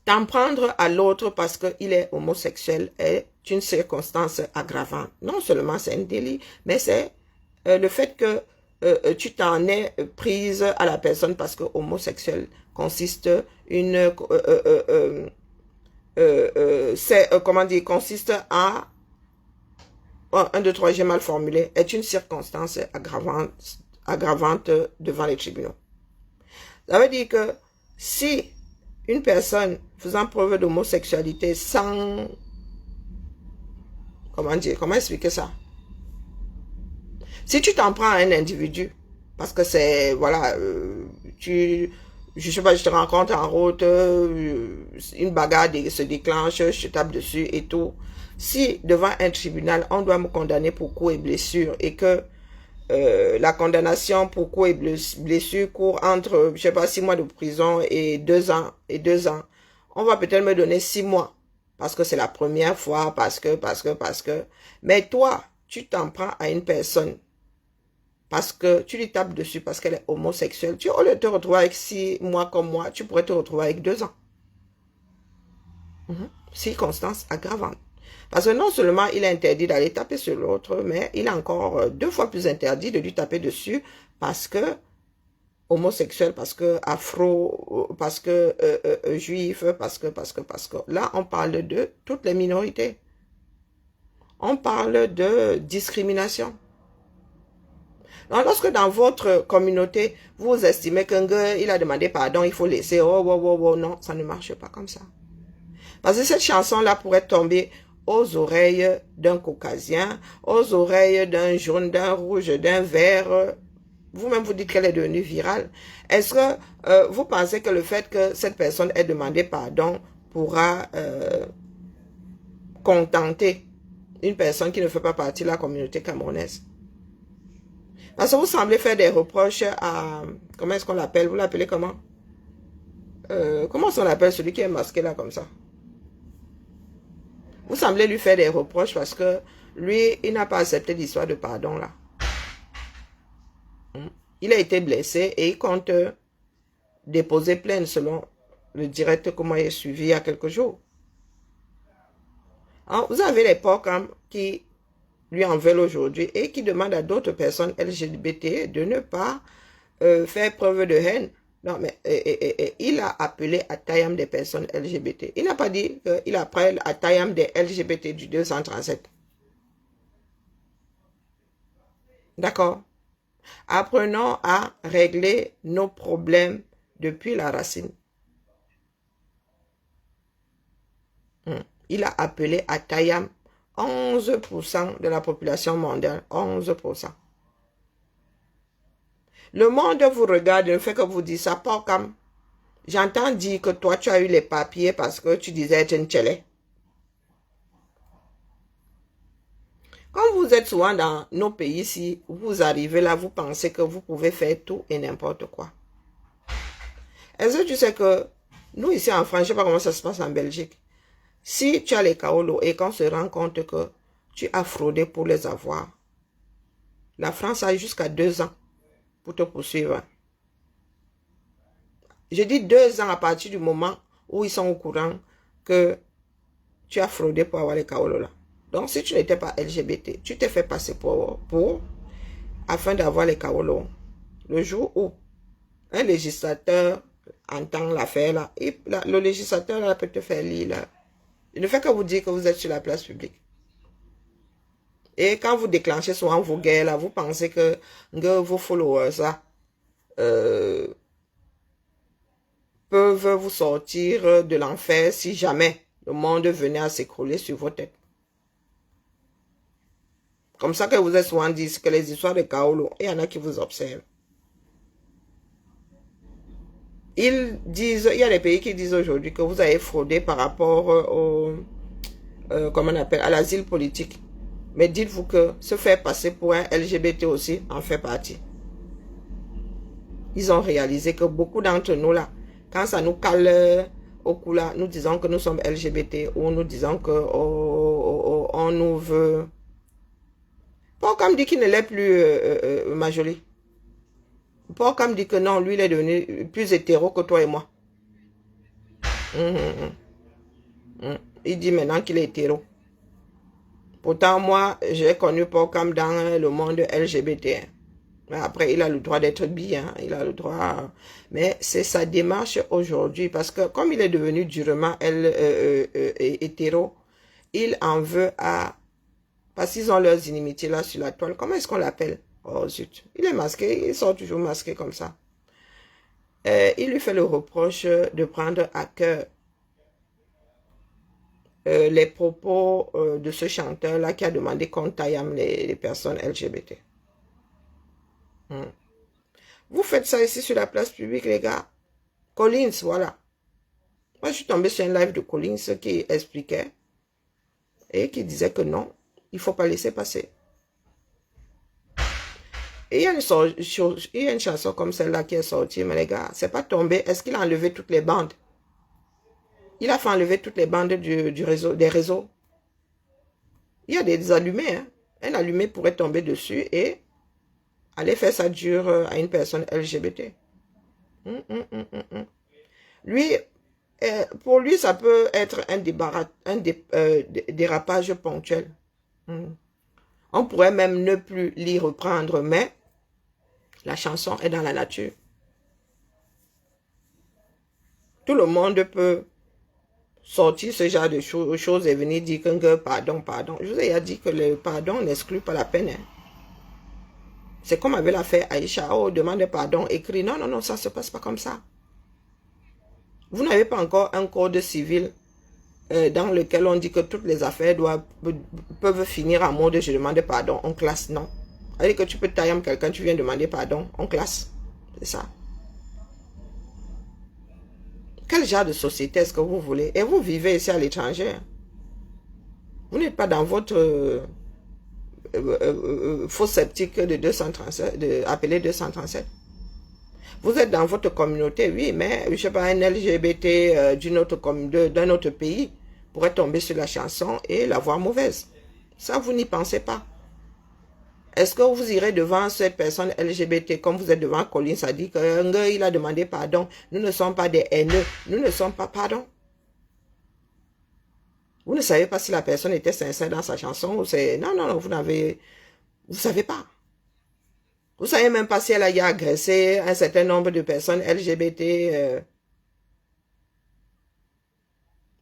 T'en prendre à l'autre parce qu'il est homosexuel est une circonstance aggravante. Non seulement c'est un délit, mais c'est le fait que tu t'en es prise à la personne parce que homosexuel consiste consiste à 1, 2, 3, j'ai mal formulé, est une circonstance aggravante devant les tribunaux. Ça veut dire que si une personne faisant preuve d'homosexualité sans... Comment dire? Comment expliquer ça? Si tu t'en prends à un individu, parce que c'est... Voilà, je sais pas, je te rencontre en route, une bagarre se déclenche, je te tape dessus et tout. Si devant un tribunal, on doit me condamner pour coups et blessures et que la condamnation pour coups et blessures court entre, je sais pas, 6 mois de prison et 2 ans, on va peut-être me donner 6 mois parce que c'est la première fois, parce que. Mais toi, tu t'en prends à une personne parce que tu lui tapes dessus parce qu'elle est homosexuelle. Au lieu de te retrouver avec 6 mois comme moi, tu pourrais te retrouver avec 2 ans. Circonstance aggravante. Parce que non seulement il est interdit d'aller taper sur l'autre, mais il est encore 2 fois plus interdit de lui taper dessus parce que homosexuel, parce que afro, parce que juif, parce que. Là, on parle de toutes les minorités. On parle de discrimination. Donc, lorsque dans votre communauté, vous estimez qu'un gars, il a demandé pardon, il faut laisser, non, ça ne marche pas comme ça. Parce que cette chanson-là pourrait tomber aux oreilles d'un caucasien, aux oreilles d'un jaune, d'un rouge, d'un vert. Vous-même, vous dites qu'elle est devenue virale. Est-ce que vous pensez que le fait que cette personne ait demandé pardon pourra contenter une personne qui ne fait pas partie de la communauté camerounaise? Parce que vous semblez faire des reproches à... Comment est-ce qu'on l'appelle? Vous l'appelez comment? Comment on l'appelle celui qui est masqué là comme ça? Vous semblez lui faire des reproches parce que lui, il n'a pas accepté l'histoire de pardon là. Il a été blessé et il compte déposer plainte selon le direct que moi j'ai suivi il y a quelques jours. Alors, vous avez les porcs qui lui en veulent aujourd'hui et qui demandent à d'autres personnes LGBT de ne pas faire preuve de haine. Non, mais il a appelé à Tayam des personnes LGBT. Il n'a pas dit qu'il appelle à Tayam des LGBT du 237. D'accord? Apprenons à régler nos problèmes depuis la racine. Il a appelé à Tayam 11% de la population mondiale. 11%. Le monde vous regarde, ne fait que vous dire ça, pas comme... J'entends dire que toi, tu as eu les papiers parce que tu disais être une tchélé. Quand vous êtes souvent dans nos pays ici, vous arrivez là, vous pensez que vous pouvez faire tout et n'importe quoi. Est-ce que tu sais que nous ici en France, je ne sais pas comment ça se passe en Belgique. Si tu as les kaolos et qu'on se rend compte que tu as fraudé pour les avoir, la France a jusqu'à 2 ans pour te poursuivre. Je dis 2 ans à partir du moment où ils sont au courant que tu as fraudé pour avoir les kaolos là. Donc, si tu n'étais pas LGBT, tu t'es fait passer pour afin d'avoir les kaolos. Le jour où un législateur entend l'affaire là, et le législateur là peut te faire lire là. Il ne fait que vous dire que vous êtes sur la place publique. Et quand vous déclenchez souvent vos guerres là, vous pensez que vos followers là, peuvent vous sortir de l'enfer si jamais le monde venait à s'écrouler sur vos têtes. Comme ça que vous êtes souvent dit que les histoires de Kaolo, il y en a qui vous observent. Ils disent, il y a des pays qui disent aujourd'hui que vous avez fraudé par rapport au, comment on appelle, à l'asile politique. Mais dites-vous que se faire passer pour un LGBT aussi en fait partie. Ils ont réalisé que beaucoup d'entre nous là, quand ça nous cale au cou là, nous disons que nous sommes LGBT ou nous disons que on nous veut. Pas comme dit qu'il ne l'est plus Majoli. Pas comme dit que non, lui il est devenu plus hétéro que toi et moi. Il dit maintenant qu'il est hétéro. Pourtant moi, j'ai connu Paul comme dans le monde LGBT. Mais après, il a le droit d'être bien, il a le droit... Mais c'est sa démarche aujourd'hui, parce que comme il est devenu durement hétéro, il en veut à... Parce qu'ils ont leurs inimitiés là sur la toile. Comment est-ce qu'on l'appelle? Oh zut, il est masqué, il sort toujours masqué comme ça. il lui fait le reproche de prendre à cœur les propos de ce chanteur-là qui a demandé qu'on taille les personnes LGBT. Vous faites ça ici sur la place publique, les gars. Collins, voilà. Moi, je suis tombé sur un live de Collins qui expliquait et qui disait que non, il ne faut pas laisser passer. Et il y a une chanson comme celle-là qui est sortie, mais les gars, c'est pas tombé. Est-ce qu'il a enlevé toutes les bandes? Il a fait enlever toutes les bandes des réseaux. Il y a des allumés. Hein. Un allumé pourrait tomber dessus et aller faire ça dur à une personne LGBT. Lui, pour lui, ça peut être un dérapage ponctuel. On pourrait même ne plus l'y reprendre, mais la chanson est dans la nature. Tout le monde peut sortir ce genre de choses et venir dire que pardon. Je vous ai dit que le pardon n'exclut pas la peine. Hein. C'est comme avait l'affaire Aïcha. Oh, demande pardon, écrit. Non, ça ne se passe pas comme ça. Vous n'avez pas encore un code civil dans lequel on dit que toutes les affaires peuvent finir en mode je demande pardon, on classe, non. C'est-à-dire que tu peux tailler quelqu'un, tu viens demander pardon, on classe. C'est ça. Quel genre de société est-ce que vous voulez? Et vous vivez ici à l'étranger. Vous n'êtes pas dans votre faux sceptique de 237, appelé 237. Vous êtes dans votre communauté, oui, mais je ne sais pas, un LGBT d'un autre pays pourrait tomber sur la chanson et la voir mauvaise. Ça, vous n'y pensez pas. Est-ce que vous irez devant cette personne LGBT comme vous êtes devant Collins, ça dit qu'il a demandé pardon. Nous ne sommes pas des haineux. Nous ne sommes pas pardon. Vous ne savez pas si la personne était sincère dans sa chanson ou c'est... Non, vous n'avez... Vous ne savez pas. Vous ne savez même pas si elle a agressé un certain nombre de personnes LGBT.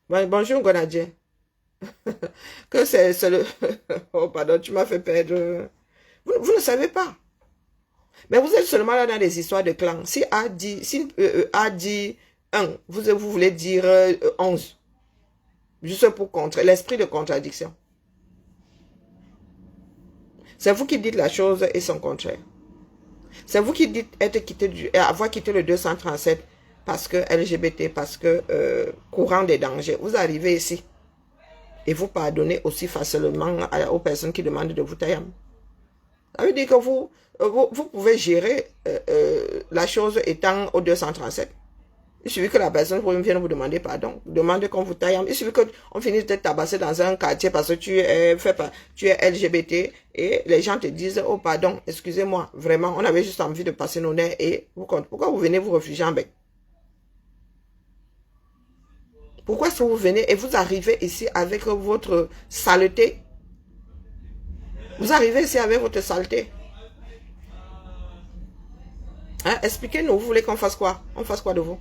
Bonjour, Gonadje. Que c'est le... Oh, pardon, tu m'as fait perdre... Vous ne savez pas. Mais vous êtes seulement là dans les histoires de clans. Si A dit 1, vous voulez dire 11. Juste pour contrer. L'esprit de contradiction. C'est vous qui dites la chose et son contraire. C'est vous qui dites avoir quitté le 237 parce que LGBT, parce que courant des dangers. Vous arrivez ici et vous pardonnez aussi facilement aux personnes qui demandent de vous tailler. Ça veut dire que vous pouvez gérer la chose étant au 237. Il suffit que la personne vienne vous demander pardon, demande qu'on vous taille. Il suffit qu'on finisse de tabasser dans un quartier parce que tu es LGBT et les gens te disent « Oh pardon, excusez-moi, vraiment, on avait juste envie de passer nos nerfs et pourquoi vous venez vous réfugier en bec? Pourquoi est-ce que vous venez et vous arrivez ici avec votre saleté? Vous arrivez ici avec votre saleté. Hein? Expliquez-nous, vous voulez qu'on fasse quoi? On fasse quoi de vous?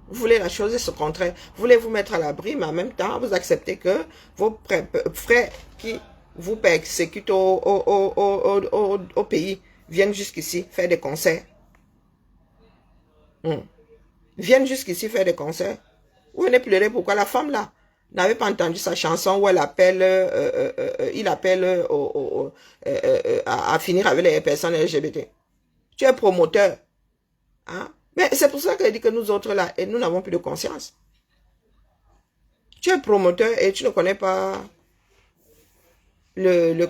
Vous voulez la chose et ce contraire. Vous voulez vous mettre à l'abri, mais en même temps, vous acceptez que vos frères qui vous persécutent au pays viennent jusqu'ici faire des concerts. Viennent jusqu'ici faire des concerts. Vous venez pleurer pourquoi la femme là n'avait pas entendu sa chanson où elle appelle, il appelle à finir avec les personnes LGBT. Tu es promoteur. Hein? Mais c'est pour ça qu'elle dit que nous autres là, nous n'avons plus de conscience. Tu es promoteur et tu ne connais pas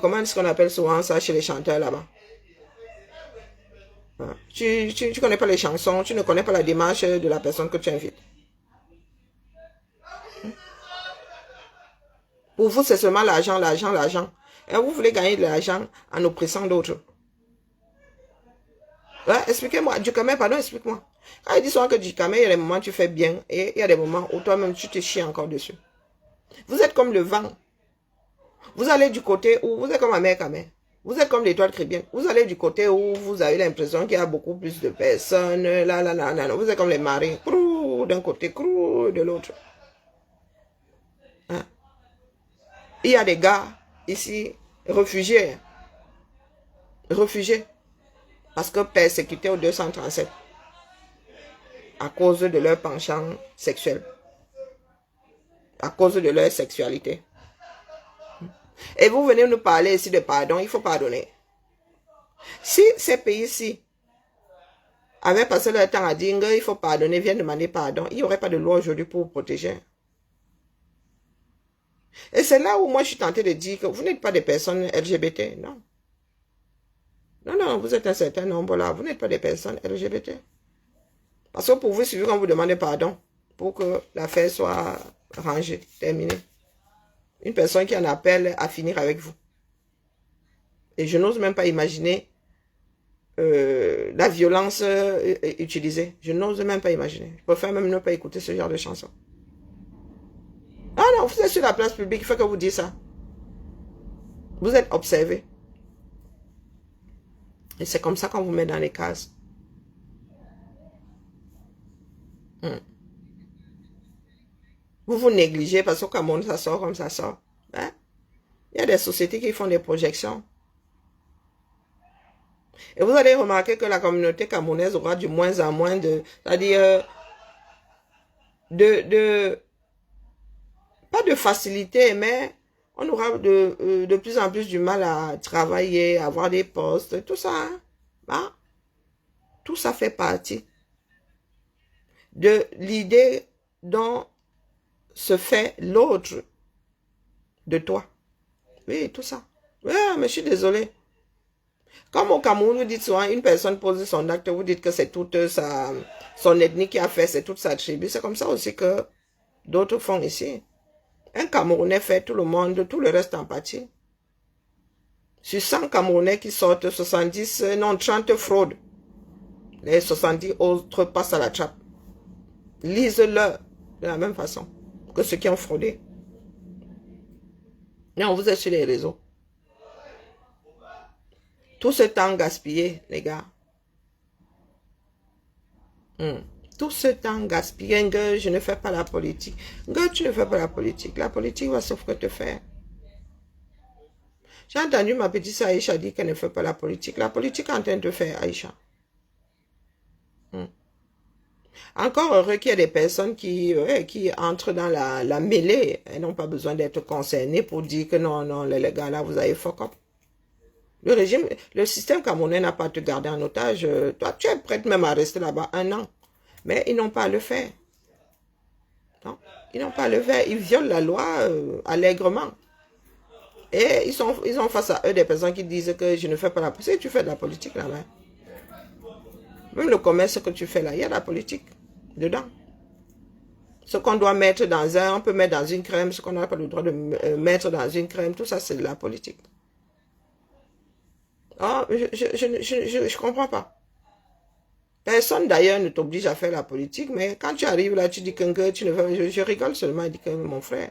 comment est-ce qu'on appelle souvent ça chez les chanteurs là-bas. Hein? Tu connais pas les chansons, tu ne connais pas la démarche de la personne que tu invites. Pour vous, c'est seulement l'argent. Et vous voulez gagner de l'argent en oppressant d'autres. Ouais, expliquez-moi. Djukame, pardon, explique-moi. Quand ils disent souvent que Djukame, il y a des moments où tu fais bien et il y a des moments où toi-même tu te chies encore dessus. Vous êtes comme le vent. Vous allez du côté où vous êtes comme Amère Kamé. Vous êtes comme l'étoile chrétienne. Vous allez du côté où vous avez l'impression qu'il y a beaucoup plus de personnes. Vous êtes comme les marins. D'un côté, de l'autre. Hein? Il y a des gars ici, réfugiés. Parce que persécutés au 237. à cause de leur penchant sexuel, à cause de leur sexualité. Et vous venez nous parler ici de pardon, il faut pardonner. Si ces pays-ci avaient passé leur temps à dire qu'il faut pardonner, viennent demander pardon, il n'y aurait pas de loi aujourd'hui pour vous protéger. Et c'est là où moi je suis tentée de dire que vous n'êtes pas des personnes LGBT, non. Non, non, vous êtes un certain nombre là, vous n'êtes pas des personnes LGBT. Parce que pour vous, il suffit qu'on vous demande pardon pour que l'affaire soit rangée, terminée. Une personne qui en appelle à finir avec vous. Et je n'ose même pas imaginer la violence utilisée. Je n'ose même pas imaginer. Je préfère même ne pas écouter ce genre de chanson. Ah non, vous êtes sur la place publique, il faut que vous dites ça. Vous êtes observé. Et c'est comme ça qu'on vous met dans les cases. Vous vous négligez parce qu'au Cameroun, ça sort comme ça sort. Hein? Il y a des sociétés qui font des projections. Et vous allez remarquer que la communauté camerounaise aura de moins en moins de... C'est-à-dire... pas de facilité, mais on aura de plus en plus du mal à travailler, à avoir des postes, tout ça. Hein? Tout ça fait partie de l'idée dont se fait l'autre de toi. Oui, tout ça. Oui, mais je suis désolée. Comme au Cameroun, vous dites souvent, une personne pose son acte, vous dites que c'est toute son ethnie qui a fait, c'est toute sa tribu. C'est comme ça aussi que d'autres font ici. Un Camerounais fait tout le monde, tout le reste en pâtit. Sur 100 Camerounais qui sortent, 70, non, 30 fraudes. Les 70 autres passent à la trappe. Lisez-le de la même façon que ceux qui ont fraudé. Non, vous êtes sur les réseaux. Tout ce temps gaspillé, les gars. Tout ce temps gaspillé, que je ne fais pas la politique. Que tu ne fais pas la politique. La politique va sauf que te faire. J'ai entendu ma petite sœur Aïcha dire qu'elle ne fait pas la politique. La politique est en train de faire, Aïcha. Encore heureux qu'il y a des personnes qui entrent dans la mêlée. Elles n'ont pas besoin d'être concernées pour dire que non, non, les gars là, vous avez fuck up. Le système camerounais n'a pas à te garder en otage. Toi, tu es prête même à rester là-bas 1 an. Mais ils n'ont pas à le faire. Non, ils n'ont pas à le faire. Ils violent la loi allègrement. Et ils ont face à eux des personnes qui disent que je ne fais pas la politique. Si tu fais de la politique là-bas. Même le commerce que tu fais là, il y a de la politique dedans. Ce qu'on doit mettre on peut mettre dans une crème, ce qu'on n'a pas le droit de mettre dans une crème, tout ça c'est de la politique. Oh, je comprends pas. Personne d'ailleurs ne t'oblige à faire la politique, mais quand tu arrives là, tu dis que tu ne fais... Je rigole seulement, je dis que mon frère,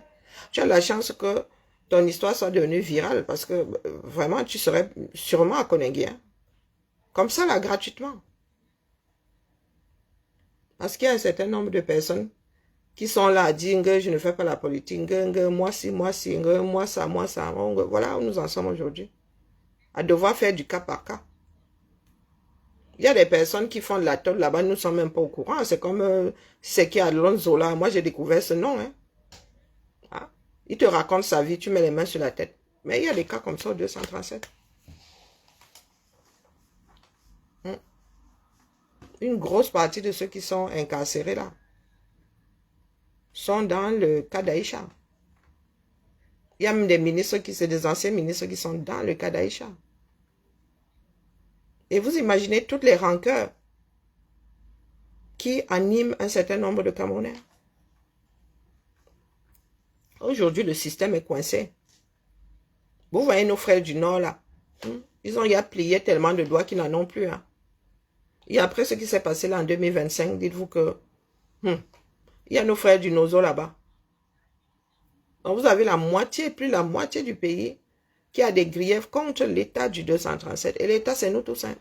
tu as la chance que ton histoire soit devenue virale, parce que vraiment, tu serais sûrement à Koningui. Hein? Comme ça, là, gratuitement. Parce qu'il y a un certain nombre de personnes qui sont là à dire que je ne fais pas la politique, moi si, moi ça. Voilà où nous en sommes aujourd'hui. À devoir faire du cas par cas. Il y a des personnes qui font de la tôle là-bas, nous ne sommes même pas au courant. C'est comme c'est qui Alonso là. Moi, j'ai découvert ce nom. Hein. Ah. Il te raconte sa vie, tu mets les mains sur la tête. Mais il y a des cas comme ça au 237. Une grosse partie de ceux qui sont incarcérés là sont dans le cas d'Aïcha. Il y a même des ministres c'est des anciens ministres qui sont dans le cas d'Aïcha. Et vous imaginez toutes les rancœurs qui animent un certain nombre de Camerounais. Aujourd'hui, le système est coincé. Vous voyez nos frères du Nord là. Ils ont ya plié tellement de doigts qu'ils n'en ont plus. Hein. Et après ce qui s'est passé là en 2025, dites-vous que il y a nos frères du Nozo là-bas. Donc vous avez la moitié, plus la moitié du pays qui a des griefs contre l'État du 237. Et l'État, c'est nous tous. Hein.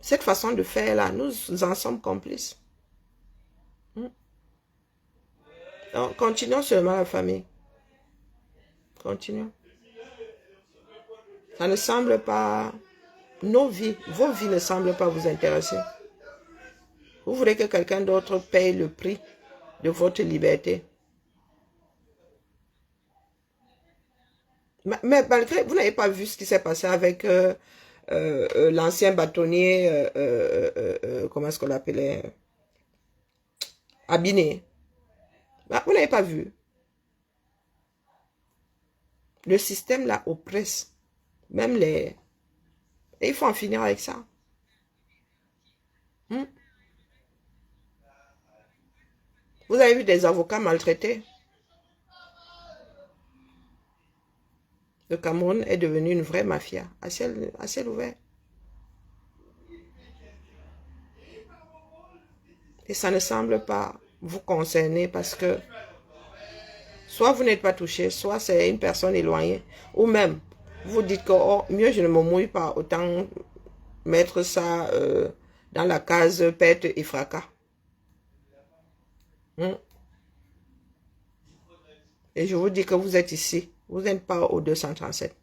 Cette façon de faire là, nous en sommes complices. Donc, continuons seulement la famille. Continuons. Ça ne semble pas... Nos vies, vos vies ne semblent pas vous intéresser. Vous voulez que quelqu'un d'autre paye le prix de votre liberté. Mais malgré, vous n'avez pas vu ce qui s'est passé avec l'ancien bâtonnier, comment est-ce qu'on l'appelait? Abiné. Vous n'avez pas vu. Le système là oppresse. Même les... Et il faut en finir avec ça. Vous avez vu des avocats maltraités? Le Cameroun est devenu une vraie mafia, à ciel ouvert. Et ça ne semble pas vous concerner parce que soit vous n'êtes pas touché, soit c'est une personne éloignée. Ou même, vous dites que oh, mieux je ne me mouille pas, autant mettre ça dans la case perte et fracas. Et je vous dis que vous êtes ici. Vous n'êtes pas au 237.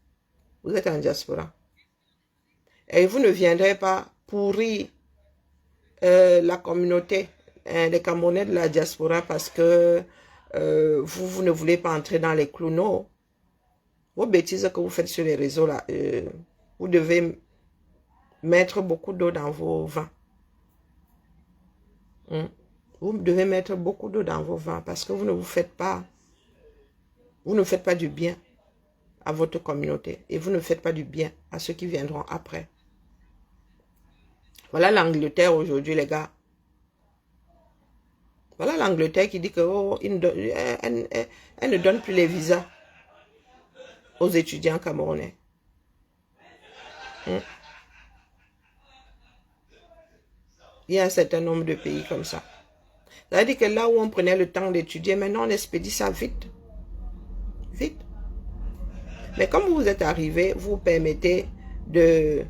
Vous êtes en diaspora. Et vous ne viendrez pas pourrir la communauté, les Camerounais de la diaspora parce que vous ne voulez pas entrer dans les clous. Non. Vos bêtises que vous faites sur les réseaux, là, vous devez mettre beaucoup d'eau dans vos vins. Vous devez mettre beaucoup d'eau dans vos vins parce que vous ne faites pas du bien à votre communauté et vous ne faites pas du bien à ceux qui viendront après. Voilà l'Angleterre aujourd'hui, les gars. Voilà l'Angleterre qui dit que oh, elle ne donne plus les visas aux étudiants camerounais. Il y a un certain nombre de pays comme ça. Ça veut dire que là où on prenait le temps d'étudier, maintenant on expédie ça vite. Vite. Mais comme vous êtes arrivé, vous permettez de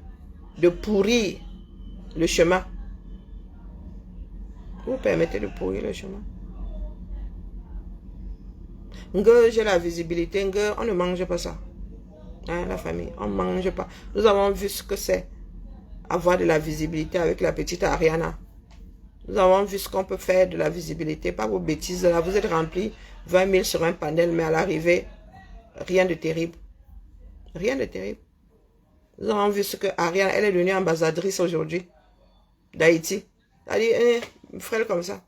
pourrir le chemin. Vous permettez de pourrir le chemin. J'ai la visibilité, on ne mange pas ça. Hein, la famille, on ne mange pas. Nous avons vu ce que c'est avoir de la visibilité avec la petite Ariana. Nous avons vu ce qu'on peut faire de la visibilité. Pas vos bêtises là. Vous êtes remplis 20 000 sur un panel, mais à l'arrivée, rien de terrible. Rien de terrible. Nous avons vu ce que Ariana, elle est devenue ambassadrice aujourd'hui d'Haïti. Elle dit, frère comme ça.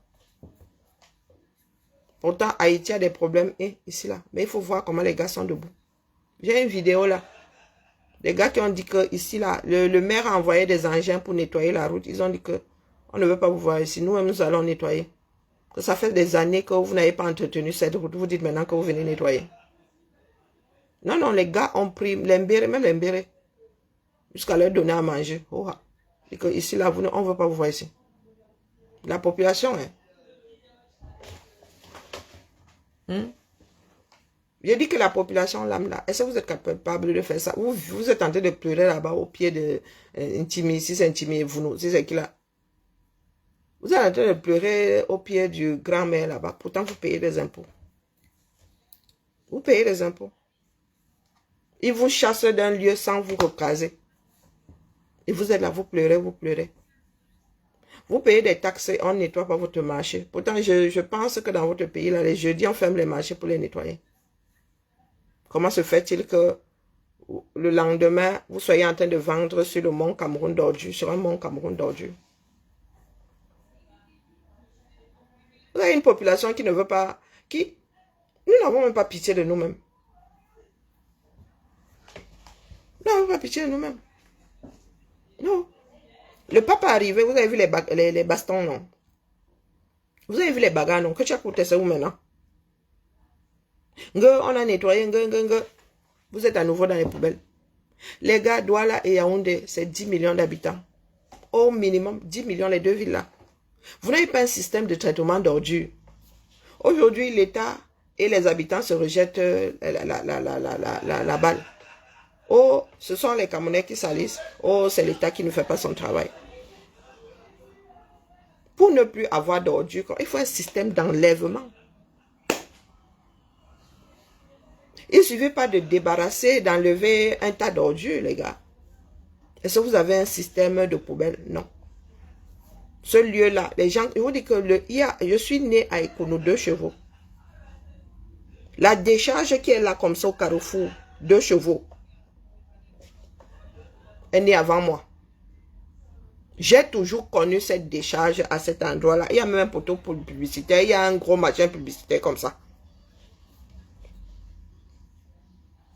Pourtant, Haïti a des problèmes ici là. Mais il faut voir comment les gars sont debout. J'ai une vidéo là. Les gars qui ont dit que ici là, le maire a envoyé des engins pour nettoyer la route. Ils ont dit que on ne veut pas vous voir ici. Nous-mêmes, nous allons nettoyer. Que ça fait des années que vous n'avez pas entretenu cette route. Vous dites maintenant que vous venez nettoyer. Non, non, les gars ont pris l'embéré, même l'embéré, jusqu'à leur donner à manger. Oh, et que ici là, on ne veut pas vous voir ici. La population, J'ai dit que la population lambda, est-ce que vous êtes capable de faire ça? Vous êtes en train de pleurer là-bas au pied de Intimi, si c'est Intimi, vous, si c'est qui là? Vous êtes en train de pleurer au pied du grand-mère là-bas. Pourtant, vous payez des impôts. Vous payez des impôts. Ils vous chassent d'un lieu sans vous recaser. Et vous êtes là, vous pleurez, vous pleurez. Vous payez des taxes et on ne nettoie pas votre marché. Pourtant, je pense que dans votre pays, là, les jeudis, on ferme les marchés pour les nettoyer. Comment se fait-il que le lendemain, vous soyez en train de vendre sur le mont Cameroun d'ordures, sur un mont Cameroun d'ordures? Vous avez une population qui ne veut pas, nous n'avons même pas pitié de nous-mêmes. Nous n'avons pas pitié de nous-mêmes. Non. Le pape est arrivé, vous avez vu les bastons, non? Vous avez vu les bagarres, non? Que tu as coûté ça où maintenant? On a nettoyé, vous êtes à nouveau dans les poubelles. Les gars, Douala et Yaoundé, c'est 10 millions d'habitants. Au minimum, 10 millions, les deux villes là. Vous n'avez pas un système de traitement d'ordures. Aujourd'hui, l'État et les habitants se rejettent la balle. Oh, ce sont les Camerounais qui salissent. Oh, c'est l'État qui ne fait pas son travail. Pour ne plus avoir d'ordures, il faut un système d'enlèvement. Il ne suffit pas de débarrasser, d'enlever un tas d'ordures, les gars. Est-ce que vous avez un système de poubelle? Non. Ce lieu-là, les gens, je vous dis que je suis né à Ekono, 2 chevaux. La décharge qui est là comme ça au Carrefour, 2 chevaux, est née avant moi. J'ai toujours connu cette décharge à cet endroit-là. Il y a même un poteau pour publicitaire, il y a un gros machin publicitaire comme ça.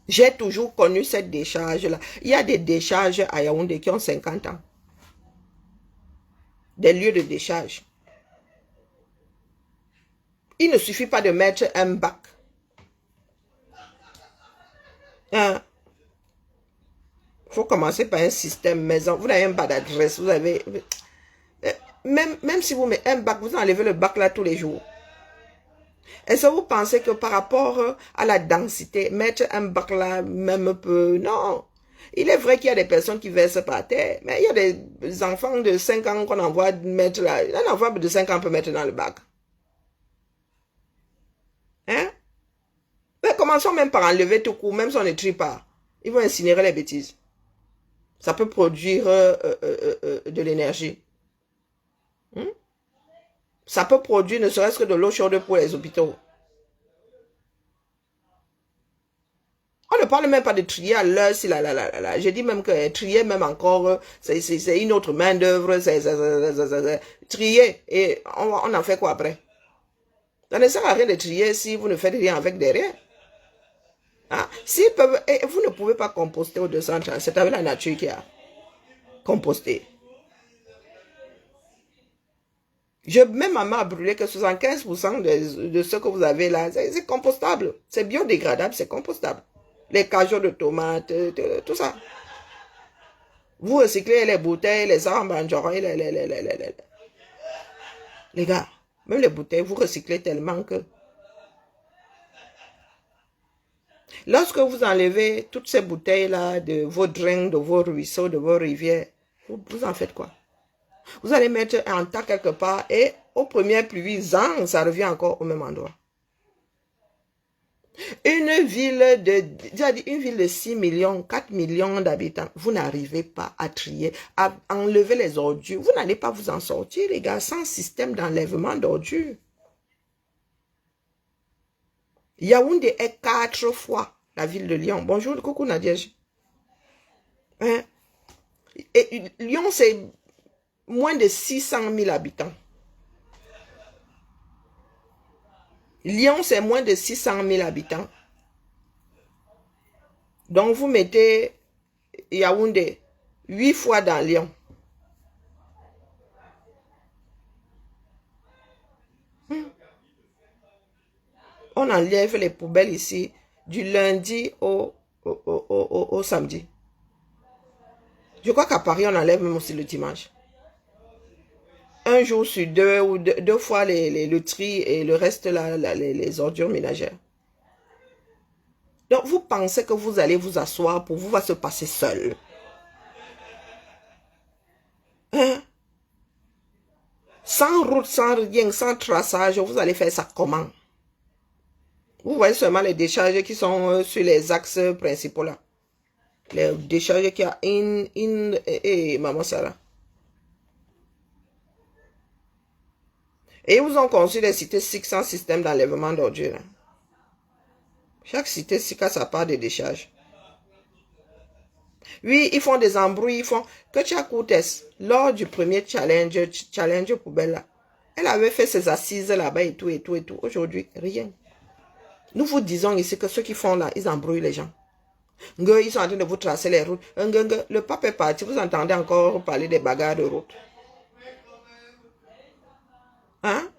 J'ai toujours connu cette décharge-là. Il y a des décharges à Yaoundé qui ont 50 ans. Des lieux de décharge. Il ne suffit pas de mettre un bac. Il faut commencer par un système maison. Vous n'avez même pas d'adresse. Vous avez... Même si vous mettez un bac, vous enlevez le bac là tous les jours. Est-ce que vous pensez que par rapport à la densité, mettre un bac là même peu... Non. Il est vrai qu'il y a des personnes qui versent par terre, mais il y a des enfants de 5 ans qu'on envoie mettre là. Un enfant de 5 ans peut mettre dans le bac. Hein? Mais commençons même par enlever tout court, même si on ne trie pas. Ils vont incinérer les bêtises. Ça peut produire de l'énergie. Ça peut produire ne serait-ce que de l'eau chaude pour les hôpitaux. On ne parle même pas de trier à l'heure. Je dis même que trier même encore, c'est une autre main d'œuvre. Trier, et on en fait quoi après? Ça ne sert à rien de trier si vous ne faites rien avec derrière. Hein? Vous ne pouvez pas composter au 230. C'est avec la nature qui a composté. Même maman a brûlé que 75% de ce que vous avez là, c'est compostable. C'est biodégradable, c'est compostable. Les cajots de tomates, tout ça. Vous recyclez les bouteilles, les arbres, les gars, même les bouteilles, vous recyclez tellement que... Lorsque vous enlevez toutes ces bouteilles-là de vos drains, de vos ruisseaux, de vos rivières, vous en faites quoi? Vous allez mettre un tas quelque part et aux premières pluies, ça revient encore au même endroit. Une ville de 6 millions, 4 millions d'habitants, vous n'arrivez pas à trier, à enlever les ordures. Vous n'allez pas vous en sortir, les gars, sans système d'enlèvement d'ordures. Yaoundé est 4 fois la ville de Lyon. Bonjour, coucou Nadia. Hein? Et Lyon, c'est moins de 600 000 habitants. Lyon, c'est moins de 600 000 habitants. Donc, vous mettez Yaoundé 8 fois dans Lyon. On enlève les poubelles ici du lundi au samedi. Je crois qu'à Paris, on enlève même aussi le dimanche. Un jour sur 2 ou 2 fois le tri et le reste, les ordures ménagères. Donc, vous pensez que vous allez vous asseoir pour vous va se passer seul. Hein? Sans route, sans rien, sans traçage, vous allez faire ça comment? Vous voyez seulement les décharges qui sont sur les axes principaux là. Les décharges qu'il y a et Maman Sarah. Et ils vous ont conçu des cités SIC sans système d'enlèvement d'ordures. Chaque cité SIC a sa part de décharge. Oui, ils font des embrouilles, ils font... Que Tchakoutes, lors du premier challenge poubelle là, elle avait fait ses assises là-bas et tout. Aujourd'hui, rien. Nous vous disons ici que ceux qui font là, ils embrouillent les gens. Ils sont en train de vous tracer les routes. Le pape est parti, vous entendez encore parler des bagarres de route. Hein?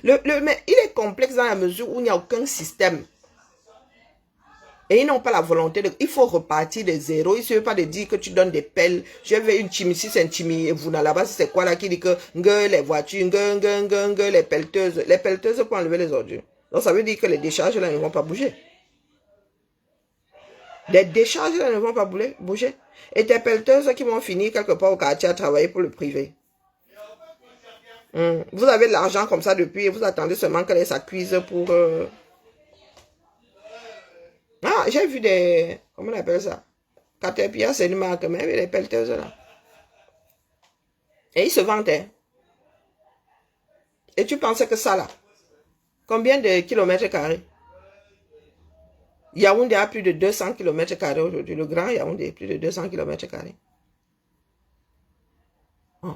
Mais il est complexe dans la mesure où il n'y a aucun système. Et ils n'ont pas la volonté de... Il faut repartir de zéro. Il ne suffit pas de dire que tu donnes des pelles. Je vais une chimie, si c'est une chimie, et vous là-bas, c'est quoi là qui dit que les voitures, les pelleteuses. Les pelleteuses pour enlever les ordures. Donc ça veut dire que les décharges là ne vont pas bouger. Les décharges là ne vont pas bouger. Et tes pelleteuses qui vont finir quelque part au quartier à travailler pour le privé. Vous avez de l'argent comme ça depuis et vous attendez seulement que ça cuise pour... Ah, j'ai vu des... Comment on appelle ça? Caterpillar, c'est une marque, même les pelleteuses là. Et ils se vantaient. Et tu pensais que ça là, combien de kilomètres carrés? Yaoundé a plus de 200 kilomètres carrés aujourd'hui. Le grand Yaoundé, plus de 200 kilomètres carrés. Oh.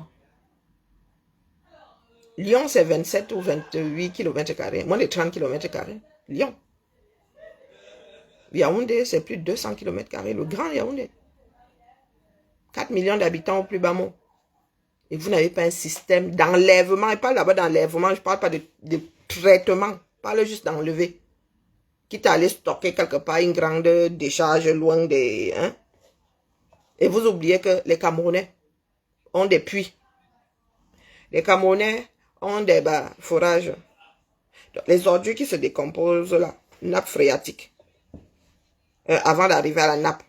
Lyon, c'est 27 ou 28 kilomètres carrés. Moins de 30 kilomètres carrés. Lyon. Yaoundé, c'est plus de 200 kilomètres carrés. Le grand Yaoundé. 4 millions d'habitants au plus bas mot. Et vous n'avez pas un système d'enlèvement. Je parle là-bas d'enlèvement. Je ne parle pas de traitement. Je parle juste d'enlever. Quitte à aller stocker quelque part une grande décharge loin des... Hein? Et vous oubliez que les Camerounais ont des puits. Les Camerounais ont des forages. Donc, les ordures qui se décomposent là, nappe phréatique. Avant d'arriver à la nappe.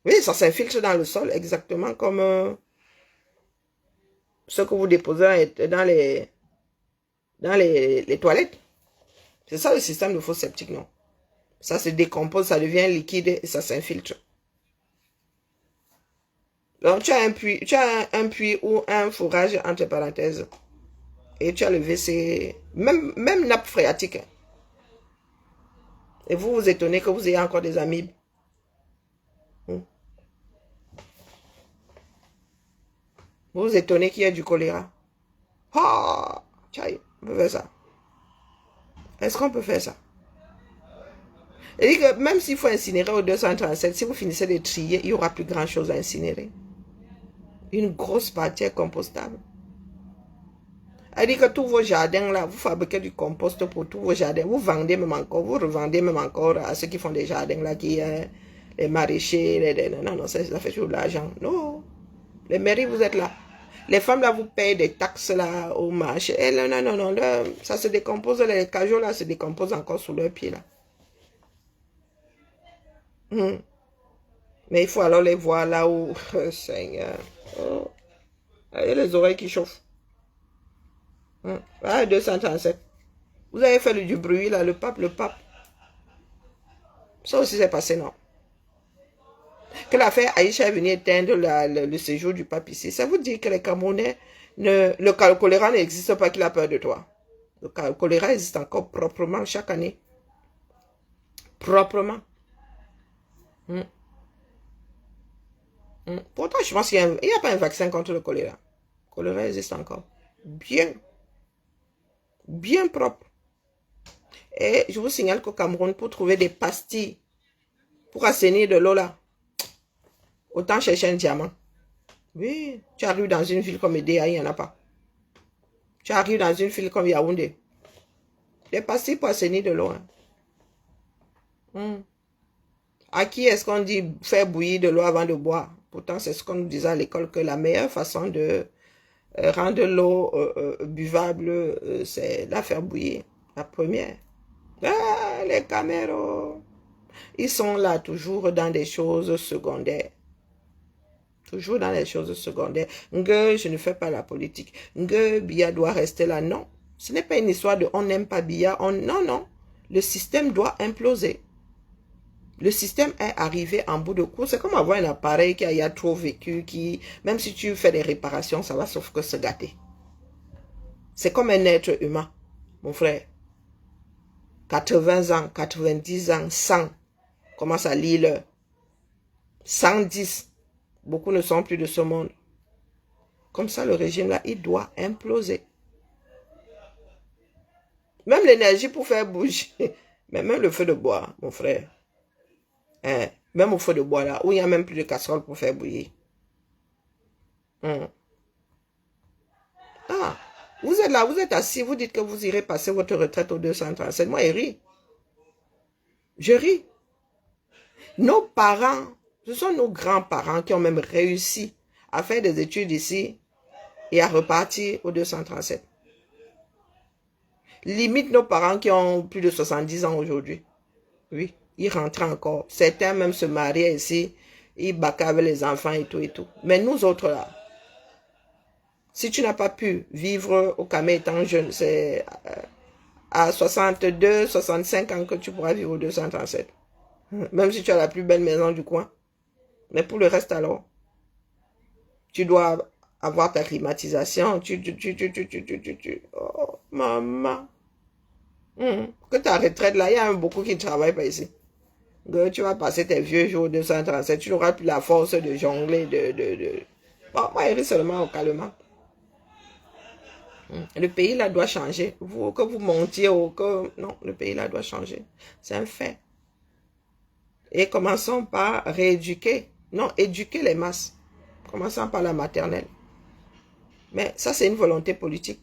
Oui, ça s'infiltre dans le sol exactement comme ce que vous déposez dans les toilettes. C'est ça le système de fosse septique, non? Ça se décompose, ça devient liquide et ça s'infiltre. Donc, tu as un puits ou un fourrage entre parenthèses. Et tu as le WC, même nappe phréatique. Et vous vous étonnez que vous ayez encore des amibes. Vous vous étonnez qu'il y ait du choléra. Ah, tiens, on peut faire ça. Est-ce qu'on peut faire ça? Et que même s'il faut incinérer au 237, si vous finissez de trier, il n'y aura plus grand chose à incinérer. Une grosse partie est compostable. Elle dit que tous vos jardins là, vous fabriquez du compost pour tous vos jardins. Vous vendez même encore, vous revendez même encore à ceux qui font des jardins là, qui les maraîchers, non, ça fait toujours de l'argent. Non, les mairies, vous êtes là. Les femmes là, vous payez des taxes là au marché. Et là, non, là, ça se décompose, les cajots là se décomposent encore sous leurs pieds là. Mais il faut alors les voir là où, Seigneur, oh. Et les oreilles qui chauffent. Ah, 237. Vous avez fait du bruit là, le pape. Ça aussi c'est passé, non? Que l'affaire Aïcha est venue éteindre le séjour du pape ici. Ça vous dit que les Camerounais, le choléra n'existe pas, qu'il a peur de toi. Le choléra existe encore proprement chaque année. Proprement. Pourtant, je pense qu'il n'y a pas un vaccin contre le choléra. Le choléra existe encore. Bien propre. Et je vous signale qu'au Cameroun, pour trouver des pastilles pour assainir de l'eau là, autant chercher un diamant. Oui, tu arrives dans une ville comme Edea, il n'y en a pas. Tu arrives dans une ville comme Yaoundé. Des pastilles pour assainir de l'eau. À qui est-ce qu'on dit faire bouillir de l'eau avant de boire? Pourtant, c'est ce qu'on nous disait à l'école, que la meilleure façon de rendre l'eau buvable, c'est la faire bouillir. La première. Ah, les caméras. Ils sont là toujours dans des choses secondaires. Toujours dans les choses secondaires. Que je ne fais pas la politique. Que Biya doit rester là. Non. Ce n'est pas une histoire de on n'aime pas Biya. Non. Le système doit imploser. Le système est arrivé en bout de course. C'est comme avoir un appareil qui a trop vécu, qui, même si tu fais des réparations, ça va sauf que se gâter. C'est comme un être humain, mon frère. 80 ans, 90 ans, 100. Commence à lire l'heure. 110. Beaucoup ne sont plus de ce monde. Comme ça, le régime là, il doit imploser. Même l'énergie pour faire bouger. Mais même le feu de bois, mon frère. Même au feu de bois là, où il n'y a même plus de casserole pour faire bouillir. Ah, vous êtes là, vous êtes assis, vous dites que vous irez passer votre retraite au 237. Moi, je ris. Je ris. Nos parents, ce sont nos grands-parents qui ont même réussi à faire des études ici et à repartir au 237. Limite nos parents qui ont plus de 70 ans aujourd'hui. Oui, ils rentrent encore. Certains même se mariaient ici, ils bacaient avec les enfants et tout. Mais nous autres là, si tu n'as pas pu vivre au Camé étant jeune, c'est à 62, 65 ans que tu pourras vivre au 237. Même si tu as la plus belle maison du coin. Mais pour le reste alors, tu dois avoir ta climatisation. Oh, maman. Que ta retraite là, il y a beaucoup qui ne travaillent pas ici. Que tu vas passer tes vieux jours 237, tu n'auras plus la force de jongler, Bon, moi, il seulement au calmement. Le pays là doit changer. Que vous montiez ou que... Non, le pays là doit changer. C'est un fait. Et commençons par rééduquer. Non, éduquer les masses. Commençons par la maternelle. Mais ça, c'est une volonté politique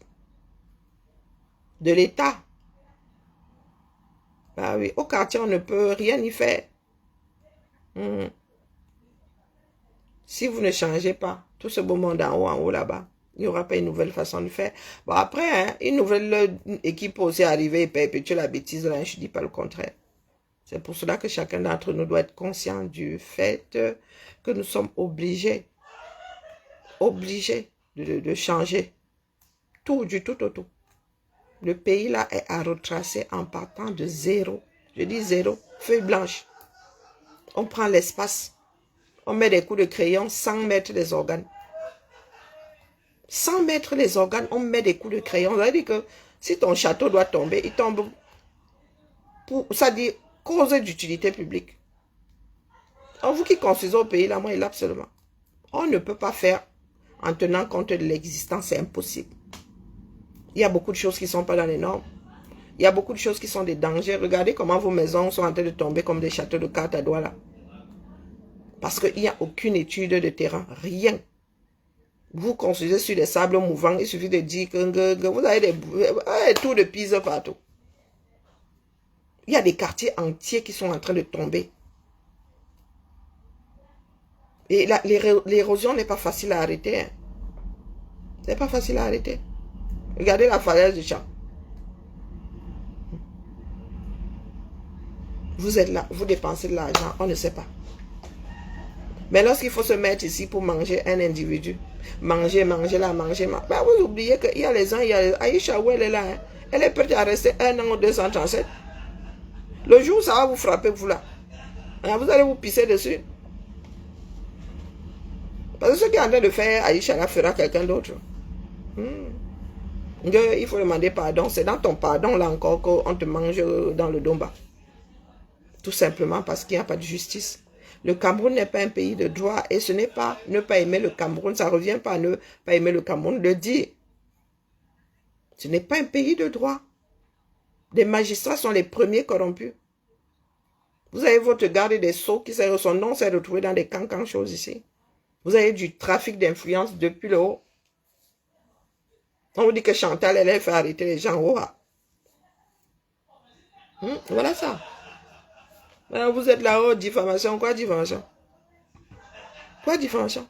de l'État. Ah oui, au quartier, on ne peut rien y faire. Si vous ne changez pas tout ce beau monde en haut là-bas, il n'y aura pas une nouvelle façon de faire. Bon, après, hein, une nouvelle équipe peut aussi arriver et perpétuer la bêtise, là, je ne dis pas le contraire. C'est pour cela que chacun d'entre nous doit être conscient du fait que nous sommes obligés de changer tout, du tout au tout. Le pays là est à retracer en partant de zéro. Je dis zéro, feuille blanche. On prend l'espace. On met des coups de crayon sans mettre les organes. Sans mettre les organes, on met des coups de crayon. Ça veut dire que si ton château doit tomber, il tombe pour, ça dit, cause d'utilité publique. Alors vous qui construisez au pays, là, moi, il absolument. On ne peut pas faire en tenant compte de l'existence, c'est impossible. Il y a beaucoup de choses qui ne sont pas dans les normes. Il y a beaucoup de choses qui sont des dangers. Regardez comment vos maisons sont en train de tomber comme des châteaux de cartes à doigts là. Parce qu'il n'y a aucune étude de terrain, rien. Vous construisez sur des sables mouvants, il suffit de dire que vous avez des tours de Pise partout. Il y a des quartiers entiers qui sont en train de tomber. Et l'érosion n'est pas facile à arrêter. Hein. C'est pas facile à arrêter. Regardez la falaise du champ. Vous êtes là, vous dépensez de l'argent, on ne sait pas. Mais lorsqu'il faut se mettre ici pour manger un individu, manger là, manger. Ben vous oubliez qu'il y a les gens, il y a Aïcha où elle est là. Hein. Elle est prête à rester 1 an ou 237. Le jour, ça va vous frapper, vous là. Hein, vous allez vous pisser dessus. Parce que ce qui est en train de faire Aïcha là fera quelqu'un d'autre. Il faut demander pardon. C'est dans ton pardon là encore qu'on te mange dans le domba. Tout simplement parce qu'il n'y a pas de justice. Le Cameroun n'est pas un pays de droit et ce n'est pas ne pas aimer le Cameroun. Ça ne revient pas à ne pas aimer le Cameroun de dire. Ce n'est pas un pays de droit. Les magistrats sont les premiers corrompus. Vous avez votre garde des Sceaux qui son nom s'est retrouvé dans des cancans choses ici. Vous avez du trafic d'influence depuis le haut. On vous dit que Chantal, elle fait arrêter les gens au haut. Voilà ça. Alors vous êtes là-haut, diffamation. Quoi diffamation? Quoi diffamation?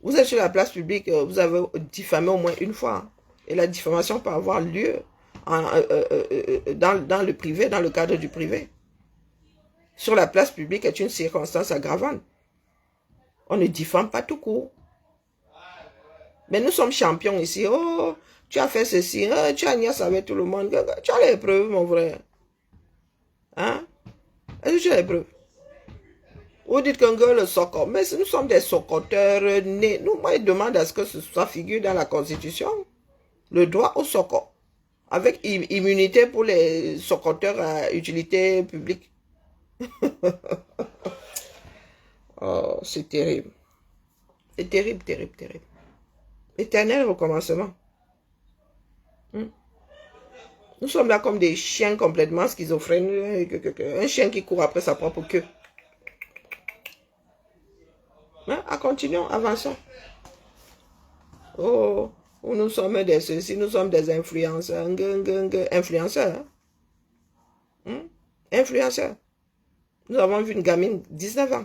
Vous êtes sur la place publique, vous avez diffamé au moins une fois. Hein. Et la diffamation peut avoir lieu dans le privé, dans le cadre du privé. Sur la place publique est une circonstance aggravante. On ne diffame pas tout court. Mais nous sommes champions ici. Oh, tu as fait ceci, tu as niaise avec tout le monde. Tu as les preuves, mon frère. Hein? Est-ce que tu as les preuves? Vous dites qu'un gars le socor. Mais nous sommes des socoteurs nés. Nous, moi, je demande à ce que ça figure dans la Constitution. Le droit au socor. Avec immunité pour les socoteurs à utilité publique. Oh, c'est terrible. C'est terrible, terrible, terrible. Éternel recommencement. Nous sommes là comme des chiens complètement schizophrènes. Un chien qui court après sa propre queue. Hein? Continuons, avançons. Oh, nous sommes des ceci, nous sommes des influenceurs. Influenceurs. Hein? Influenceurs. Nous avons vu une gamine, 19 ans.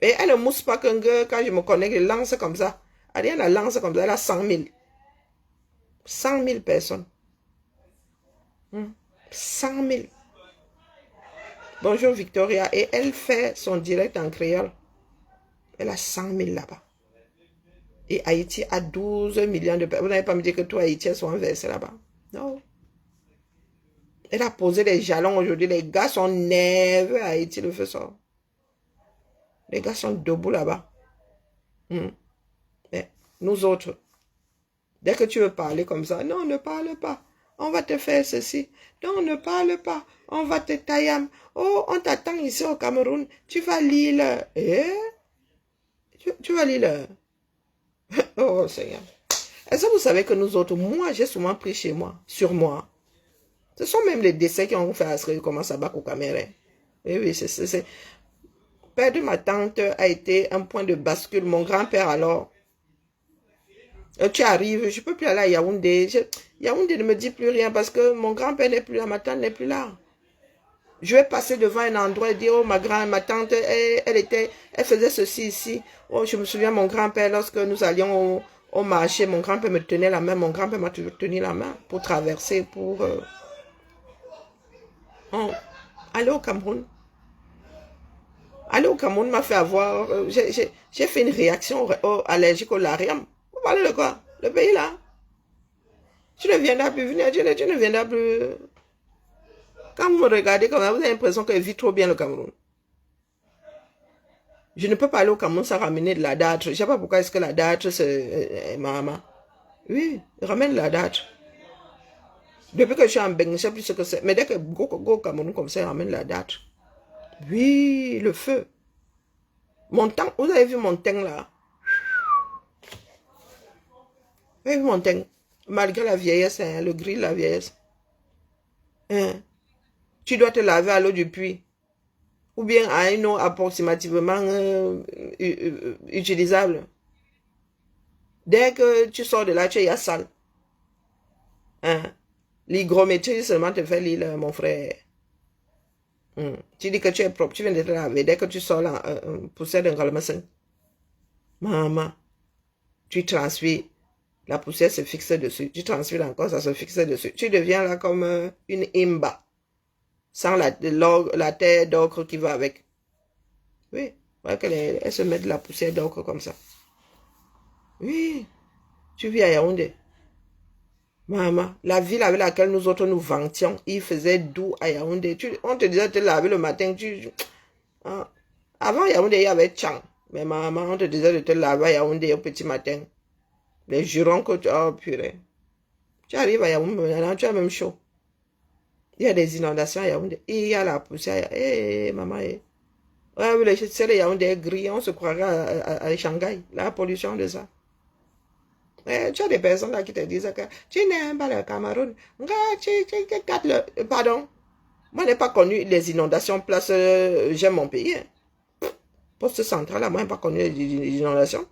Et elle ne mousse pas qu'un gars, quand je me connecte, elle lance comme ça. Elle la lance comme ça, elle a 100 000. 100 000 personnes. 100 000. Bonjour Victoria. Et elle fait son direct en créole. Elle a 100 000 là-bas. Et Haïti a 12 millions de personnes. Vous n'avez pas me dire que tout Haïti soit versé là-bas. Non. Elle a posé les jalons aujourd'hui. Les gars sont nerveux à Haïti, le feu sort. Les gars sont debout là-bas. Mais nous autres, dès que tu veux parler comme ça, non, ne parle pas. On va te faire ceci. Non, ne parle pas. On va te taillam. Oh, on t'attend ici au Cameroun. Tu vas lire. Tu vas lire. Oh, Seigneur. Est-ce que vous savez que nous autres, moi, j'ai souvent pris chez moi, sur moi. Ce sont même les décès qui ont fait à ce que je commence à battre au Cameroun. Oui, oui, c'est. Perdre ma tante a été un point de bascule. Mon grand-père, alors, tu arrives, je ne peux plus aller à Yaoundé. Yaoundé ne me dit plus rien parce que mon grand-père n'est plus là, ma tante n'est plus là. Je vais passer devant un endroit et dire, oh, ma tante, elle faisait ceci ici. Oh, je me souviens, mon grand-père, lorsque nous allions au marché, mon grand-père me tenait la main, mon grand-père m'a toujours tenu la main pour traverser, pour aller au Cameroun. Aller au Cameroun m'a fait avoir, j'ai fait une réaction allergique au lariam. Vous parlez de quoi? Le pays là? Tu ne viendras plus venir, tu ne viendras plus. Quand vous me regardez comme ça, vous avez l'impression que je vis trop bien le Cameroun. Je ne peux pas aller au Cameroun sans ramener de la date. Je ne sais pas pourquoi est-ce que la date, c'est maman. Oui, ramène la date. Depuis que je suis en Beng, je ne sais plus ce que c'est. Mais dès que go au Cameroun comme ça, ramène la date. Oui, le feu. Mon teint, vous avez vu mon teint là? Vous avez vu mon teint? Malgré la vieillesse, hein, le gris, la vieillesse. Hein? Tu dois te laver à l'eau du puits. Ou bien à une eau approximativement utilisable. Dès que tu sors de là, tu es à sale. Hein? L'hygrométrie seulement te fait lire, mon frère. Tu dis que tu es propre, tu viens de te laver. Dès que tu sors là, poussière d'un galmassin. Maman, tu transfères. La poussière se fixe dessus. Tu transfères encore, ça se fixe dessus. Tu deviens là comme une imba. Sans la terre d'ocre qui va avec. Oui, ouais, elle se met de la poussière d'ocre comme ça. Oui, tu vis à Yaoundé. Maman, la ville avec laquelle nous autres nous vantions, il faisait doux à Yaoundé. On te disait de te laver le matin. Avant Yaoundé, il y avait Tchang. Mais maman, on te disait de te laver à Yaoundé au petit matin. Les jurons que tu... Oh, purée. Tu arrives à Yaoundé, maintenant tu as même chaud. Il y a des inondations à Yaoundé. Il y a la poussière. Maman, Ouais, c'est le Yaoundé gris. On se croirait à Shanghai. La pollution de ça. Tu as des personnes là qui te disent que tu n'aimes pas le Cameroun. Pardon. Moi, je n'ai pas connu les inondations place j'aime mon pays. Hein. Poste central, là, moi, je n'ai pas connu les inondations.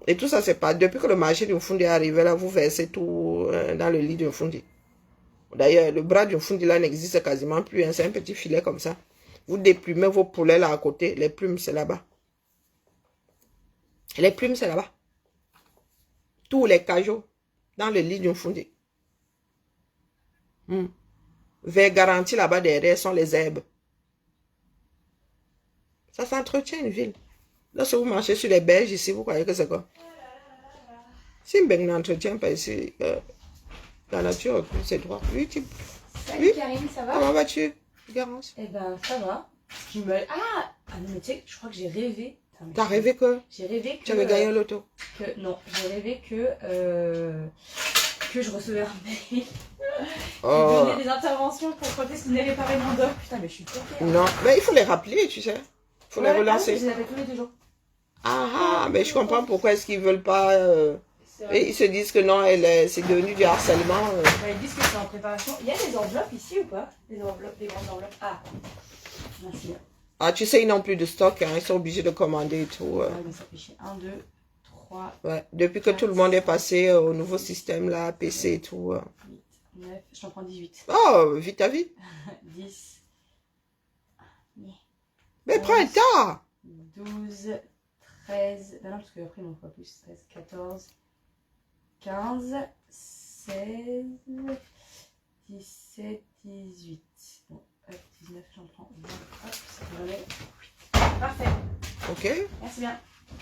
Et tout ça, c'est pas... Depuis que le marché du Fundi est arrivé, là, vous versez tout dans le lit du Fundi. D'ailleurs, le bras du Fundi, là, n'existe quasiment plus. Hein. C'est un petit filet comme ça. Vous déplumez vos poulets, là, à côté. Les plumes, c'est là-bas. Les plumes, c'est là-bas. Tous les cajots dans le lit du Fundi. Vers garantie là-bas derrière sont les herbes. Ça s'entretient une ville. Lorsque vous marchez sur les berges ici, vous croyez que c'est quoi? Si Mbeng n'entretient pas ici, la nature, c'est droit. Oui, Salut Karine, ça va? Comment vas-tu, Garance? Eh ben, ça va. Ah non, mais tu sais, je crois que j'ai rêvé. T'as rêvé que? J'ai rêvé que... Tu avais gagné l'auto? Non, j'ai rêvé que je recevais un mail qui donnait des interventions pour protester réparer mon doc. Putain, mais je suis tombée. Non, mais il faut les rappeler, tu sais. Il faut les relancer. Je les appelle tous les 2 jours. Mais je comprends pourquoi est-ce qu'ils veulent pas... Et ils se disent que non, c'est devenu du harcèlement. Ils disent que c'est en préparation. Il y a des enveloppes ici ou pas? Des enveloppes, des grandes enveloppes. Ah, merci. Tu sais, ils n'ont plus de stock, hein, ils sont obligés de commander et tout. Ouais, mais ça fait chier. 1, 2, 3. Ouais, depuis que tout le monde est passé au nouveau système, là, PC et tout. 8, 9, je t'en prends 18. Oh, vite à vite. 10. Mais prends un tas. 12, 13. Ben non, parce que après, ils m'ont pas plus. 13, 14, 15, 16, 17, 18. Bon, hop, 19, j'en prends 20. Hop, ça devrait. Parfait. Ok. Merci bien.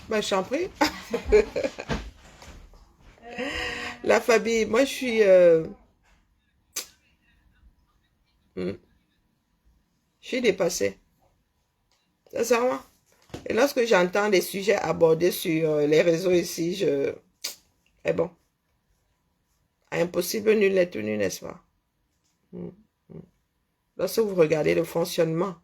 Ben, je t'en prie. La famille, moi, je suis... Je suis dépassée. Sincèrement. Et lorsque j'entends des sujets abordés sur les réseaux ici, Eh bon, impossible, nul n'est tenu, n'est-ce pas? Lorsque vous regardez le fonctionnement,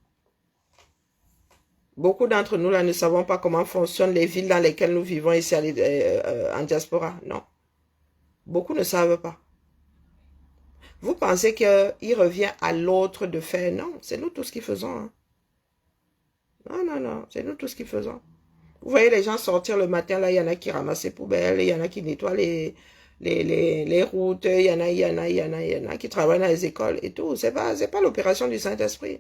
beaucoup d'entre nous là ne savons pas comment fonctionnent les villes dans lesquelles nous vivons ici en diaspora. Non. Beaucoup ne savent pas. Vous pensez qu'il revient à l'autre de faire? Non, c'est nous tous qui faisons. Hein. Non, non, non, c'est nous tous qui faisons. Vous voyez les gens sortir le matin, là, il y en a qui ramassent les poubelles, il y en a qui nettoient les routes, il y en a qui travaillent dans les écoles et tout. C'est pas l'opération du Saint-Esprit.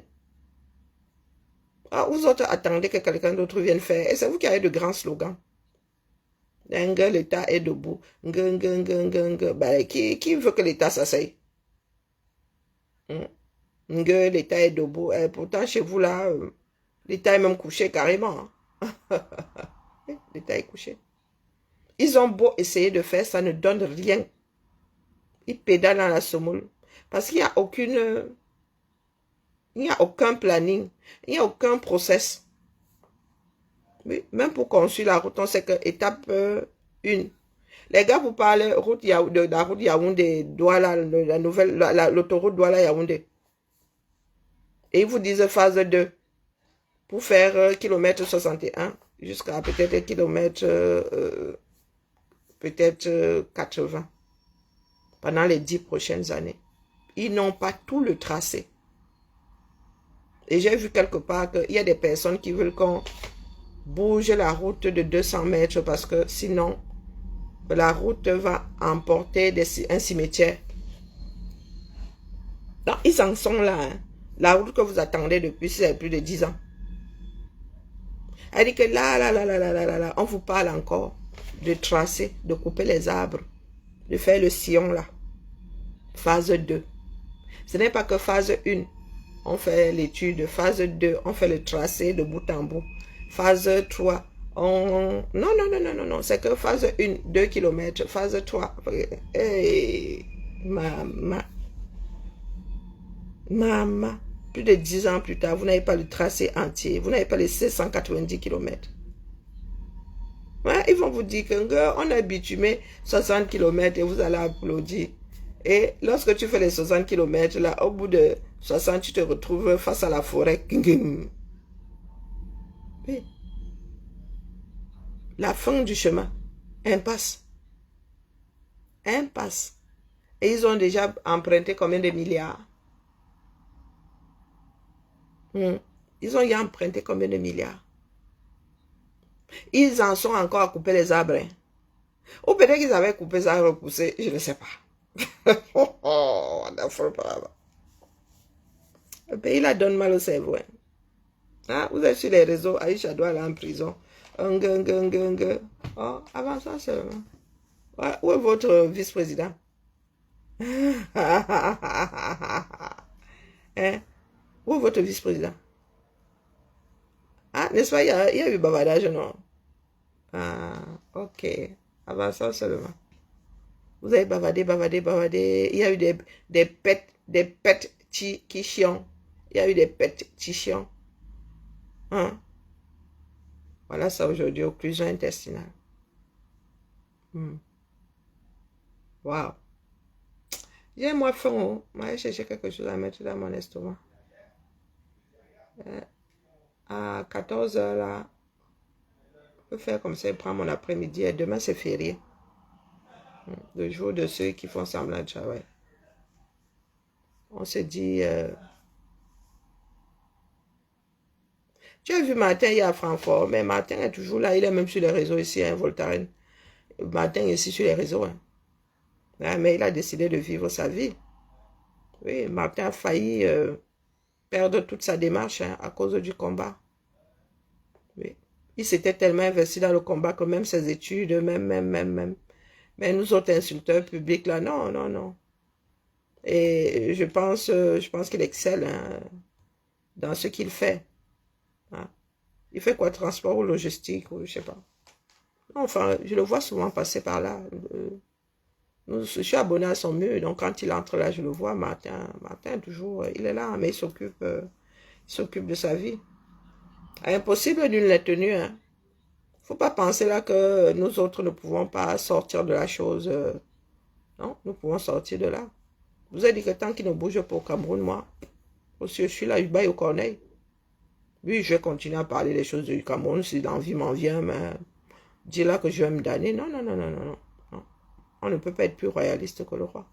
Ah, vous autres attendez que quelqu'un d'autre vienne faire. Et c'est vous qui avez de grands slogans. L'État est debout. Ben, qui veut que l'État s'asseye? L'État est debout. Et pourtant, chez vous, là, l'État est même couché carrément. L'État est couché. Ils ont beau essayer de faire, ça ne donne rien. Ils pédalent dans la semoule. Parce qu'il n'y a aucun planning. Il n'y a aucun process. Oui, même pour construire la route, on sait que étape 1. Les gars vous parlent de la route Yaoundé, Douala, l'autoroute Douala-Yaoundé. Et ils vous disent phase 2. Pour faire kilomètre 61 jusqu'à peut-être kilomètre peut-être 80 pendant les 10 prochaines années. Ils n'ont pas tout le tracé. Et j'ai vu quelque part qu'il y a des personnes qui veulent qu'on bouge la route de 200 mètres parce que sinon, la route va emporter un cimetière. Donc, ils en sont là. Hein. La route que vous attendez depuis plus de 10 ans. Elle dit que là, on vous parle encore de tracer, de couper les arbres, de faire le sillon là. Phase 2. Ce n'est pas que phase 1. On fait l'étude. Phase 2, on fait le tracé de bout en bout. Phase 3, Non. C'est que phase 1, 2 km. Phase 3. Hey, maman. Plus de 10 ans plus tard, vous n'avez pas le tracé entier. Vous n'avez pas les 690 km. Ouais, ils vont vous dire qu'on a bitumé 60 km et vous allez applaudir. Et lorsque tu fais les 60 km, là, au bout de 60, tu te retrouves face à la forêt. Oui. La fin du chemin. Impasse. Impasse. Et ils ont déjà emprunté combien de milliards? Ils ont déjà emprunté combien de milliards? Ils en sont encore à couper les arbres. Hein. Ou peut-être qu'ils avaient coupé ça, repoussé, je ne sais pas. Le pays là donne mal au cerveau. Hein. Ah, vous êtes sur les réseaux, Aïcha doit aller en prison. Oh, avant ça seulement. Ouais, où est votre vice-président? Hein? Où est votre vice-président? Ah, n'est-ce pas, il y a eu bavardage, non? Ah, ok. Avant ça seulement. Vous avez bavardé. Il y a eu des pets qui chiant. Il y a eu des pets qui chiant. Hein? Voilà ça aujourd'hui, occlusion intestinale. Wow. J'ai moi faim. Oh. Moi, j'ai cherché quelque chose à mettre dans mon estomac. À 14 h là, je peux faire comme ça et prendre mon après-midi. Et demain, c'est férié. Le jour de ceux qui font semblant de travail. On se dit... Tu as vu Martin hier à Francfort, mais Martin est toujours là. Il est même sur les réseaux ici, hein, Voltaren. Martin est ici sur les réseaux. Hein. Ah, mais il a décidé de vivre sa vie. Oui, Martin a failli perdre toute sa démarche hein, à cause du combat. Oui. Il s'était tellement investi dans le combat que même ses études, même. Mais nous autres insulteurs publics, là, non. Et je pense qu'il excelle hein, dans ce qu'il fait. Hein. Il fait quoi, transport ou logistique, ou je sais pas. Enfin, je le vois souvent passer par là. Je suis abonné à son mur, donc quand il entre là, je le vois matin, toujours. Il est là, mais il s'occupe de sa vie. Impossible d'une les tenue, hein. Faut pas penser là que nous autres ne pouvons pas sortir de la chose. Non, nous pouvons sortir de là. Vous avez dit que tant qu'il ne bouge pas au Cameroun, moi, aussi je suis là, je baille au corneille. Oui, je vais continuer à parler des choses du Cameroun si l'envie m'en vient, mais dire là que je vais me damner. Non, non, non, non, non, non. On ne peut pas être plus royaliste que le roi.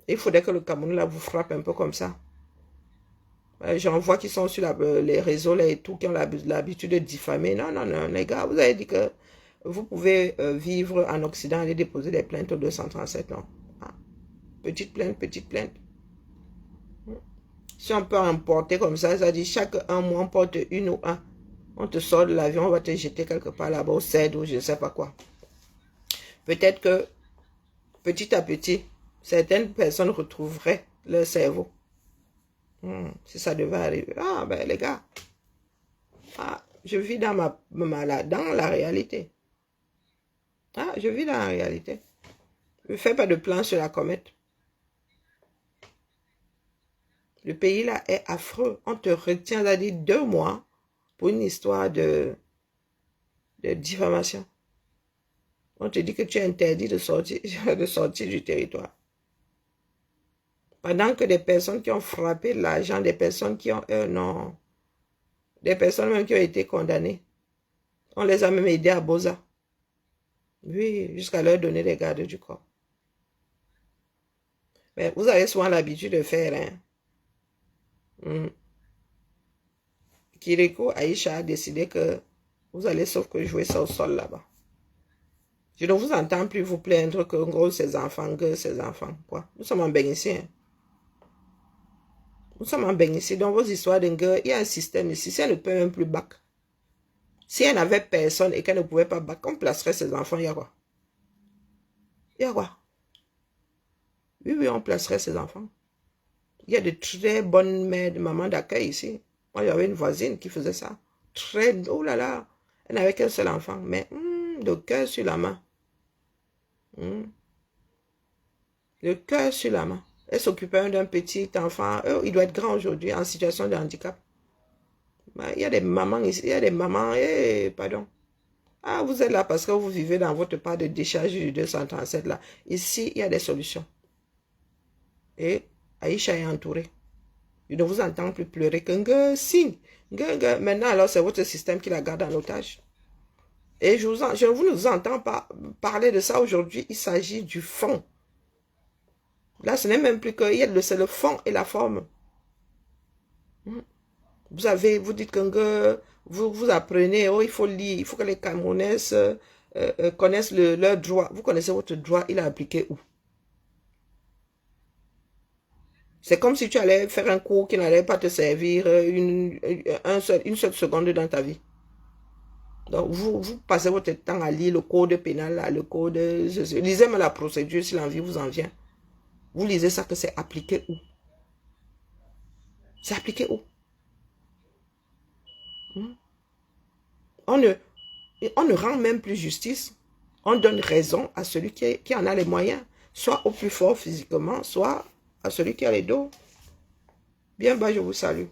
Il faudrait que le Cameroun là vous frappe un peu comme ça. J'en vois qui sont sur les réseaux là et tout, qui ont l'habitude de diffamer. Non, non, non, les gars, vous avez dit que vous pouvez vivre en Occident et déposer des plaintes au 237, non. Ah. Petite plainte, petite plainte. Si on peut emporter comme ça dit chaque un mois, on porte une ou un. On te sort de l'avion, on va te jeter quelque part là-bas au CED ou je ne sais pas quoi. Peut-être que petit à petit, certaines personnes retrouveraient leur cerveau. Si ça devait arriver. Ah, ben les gars, je vis dans dans la réalité. Je vis dans la réalité. Ne fais pas de plan sur la comète. Le pays là est affreux. On te retient à dire 2 mois pour une histoire de diffamation. On te dit que tu es interdit de sortir du territoire. Pendant que des personnes qui ont frappé l'argent, des personnes qui ont non, des personnes même qui ont été condamnées, on les a même aidés à Boza. Oui, jusqu'à leur donner des gardes du corps. Mais vous avez souvent l'habitude de faire, hein. Kiriko Aïcha a décidé que vous allez sauf que jouer ça au sol là-bas. Je ne vous entends plus vous plaindre que gros ces enfants, quoi. Nous sommes en Bénicien. Hein. Nous sommes en Bénicien. Dans vos histoires de guerre, il y a un système ici. Si elle ne peut même plus bac. Si elle n'avait personne et qu'elle ne pouvait pas bac, on placerait ses enfants, il y a quoi? Il y a quoi? Oui, oui, on placerait ses enfants. Il y a de très bonnes mères, de mamans d'accueil ici. Moi, j'avais une voisine qui faisait ça. Oh là là, elle n'avait qu'un seul enfant, mais le cœur sur la main. Le cœur sur la main. Elle s'occupait d'un petit enfant. Il doit être grand aujourd'hui, en situation de handicap. Il y a des mamans ici, il y a des mamans, pardon. Vous êtes là parce que vous vivez dans votre part de décharge du 237 là. Ici, il y a des solutions. Et Aïcha est entourée. Je ne vous entends plus pleurer que signe. Maintenant, alors, c'est votre système qui la garde en otage. Et je ne vous entends pas parler de ça aujourd'hui. Il s'agit du fond. Là, ce n'est même plus que c'est le fond et la forme. Vous dites que vous apprenez, il faut lire, il faut que les Camerounais connaissent leur droit. Vous connaissez votre droit, il est appliqué où? C'est comme si tu allais faire un cours qui n'allait pas te servir une seule seconde dans ta vie. Donc, vous passez votre temps à lire le code pénal, là, le code... lisez même la procédure si l'envie vous en vient. Vous lisez ça que c'est appliqué où? C'est appliqué où? On ne rend même plus justice. On donne raison à celui qui en a les moyens. Soit au plus fort physiquement, soit à celui qui a les dos. Bien bas, je vous salue.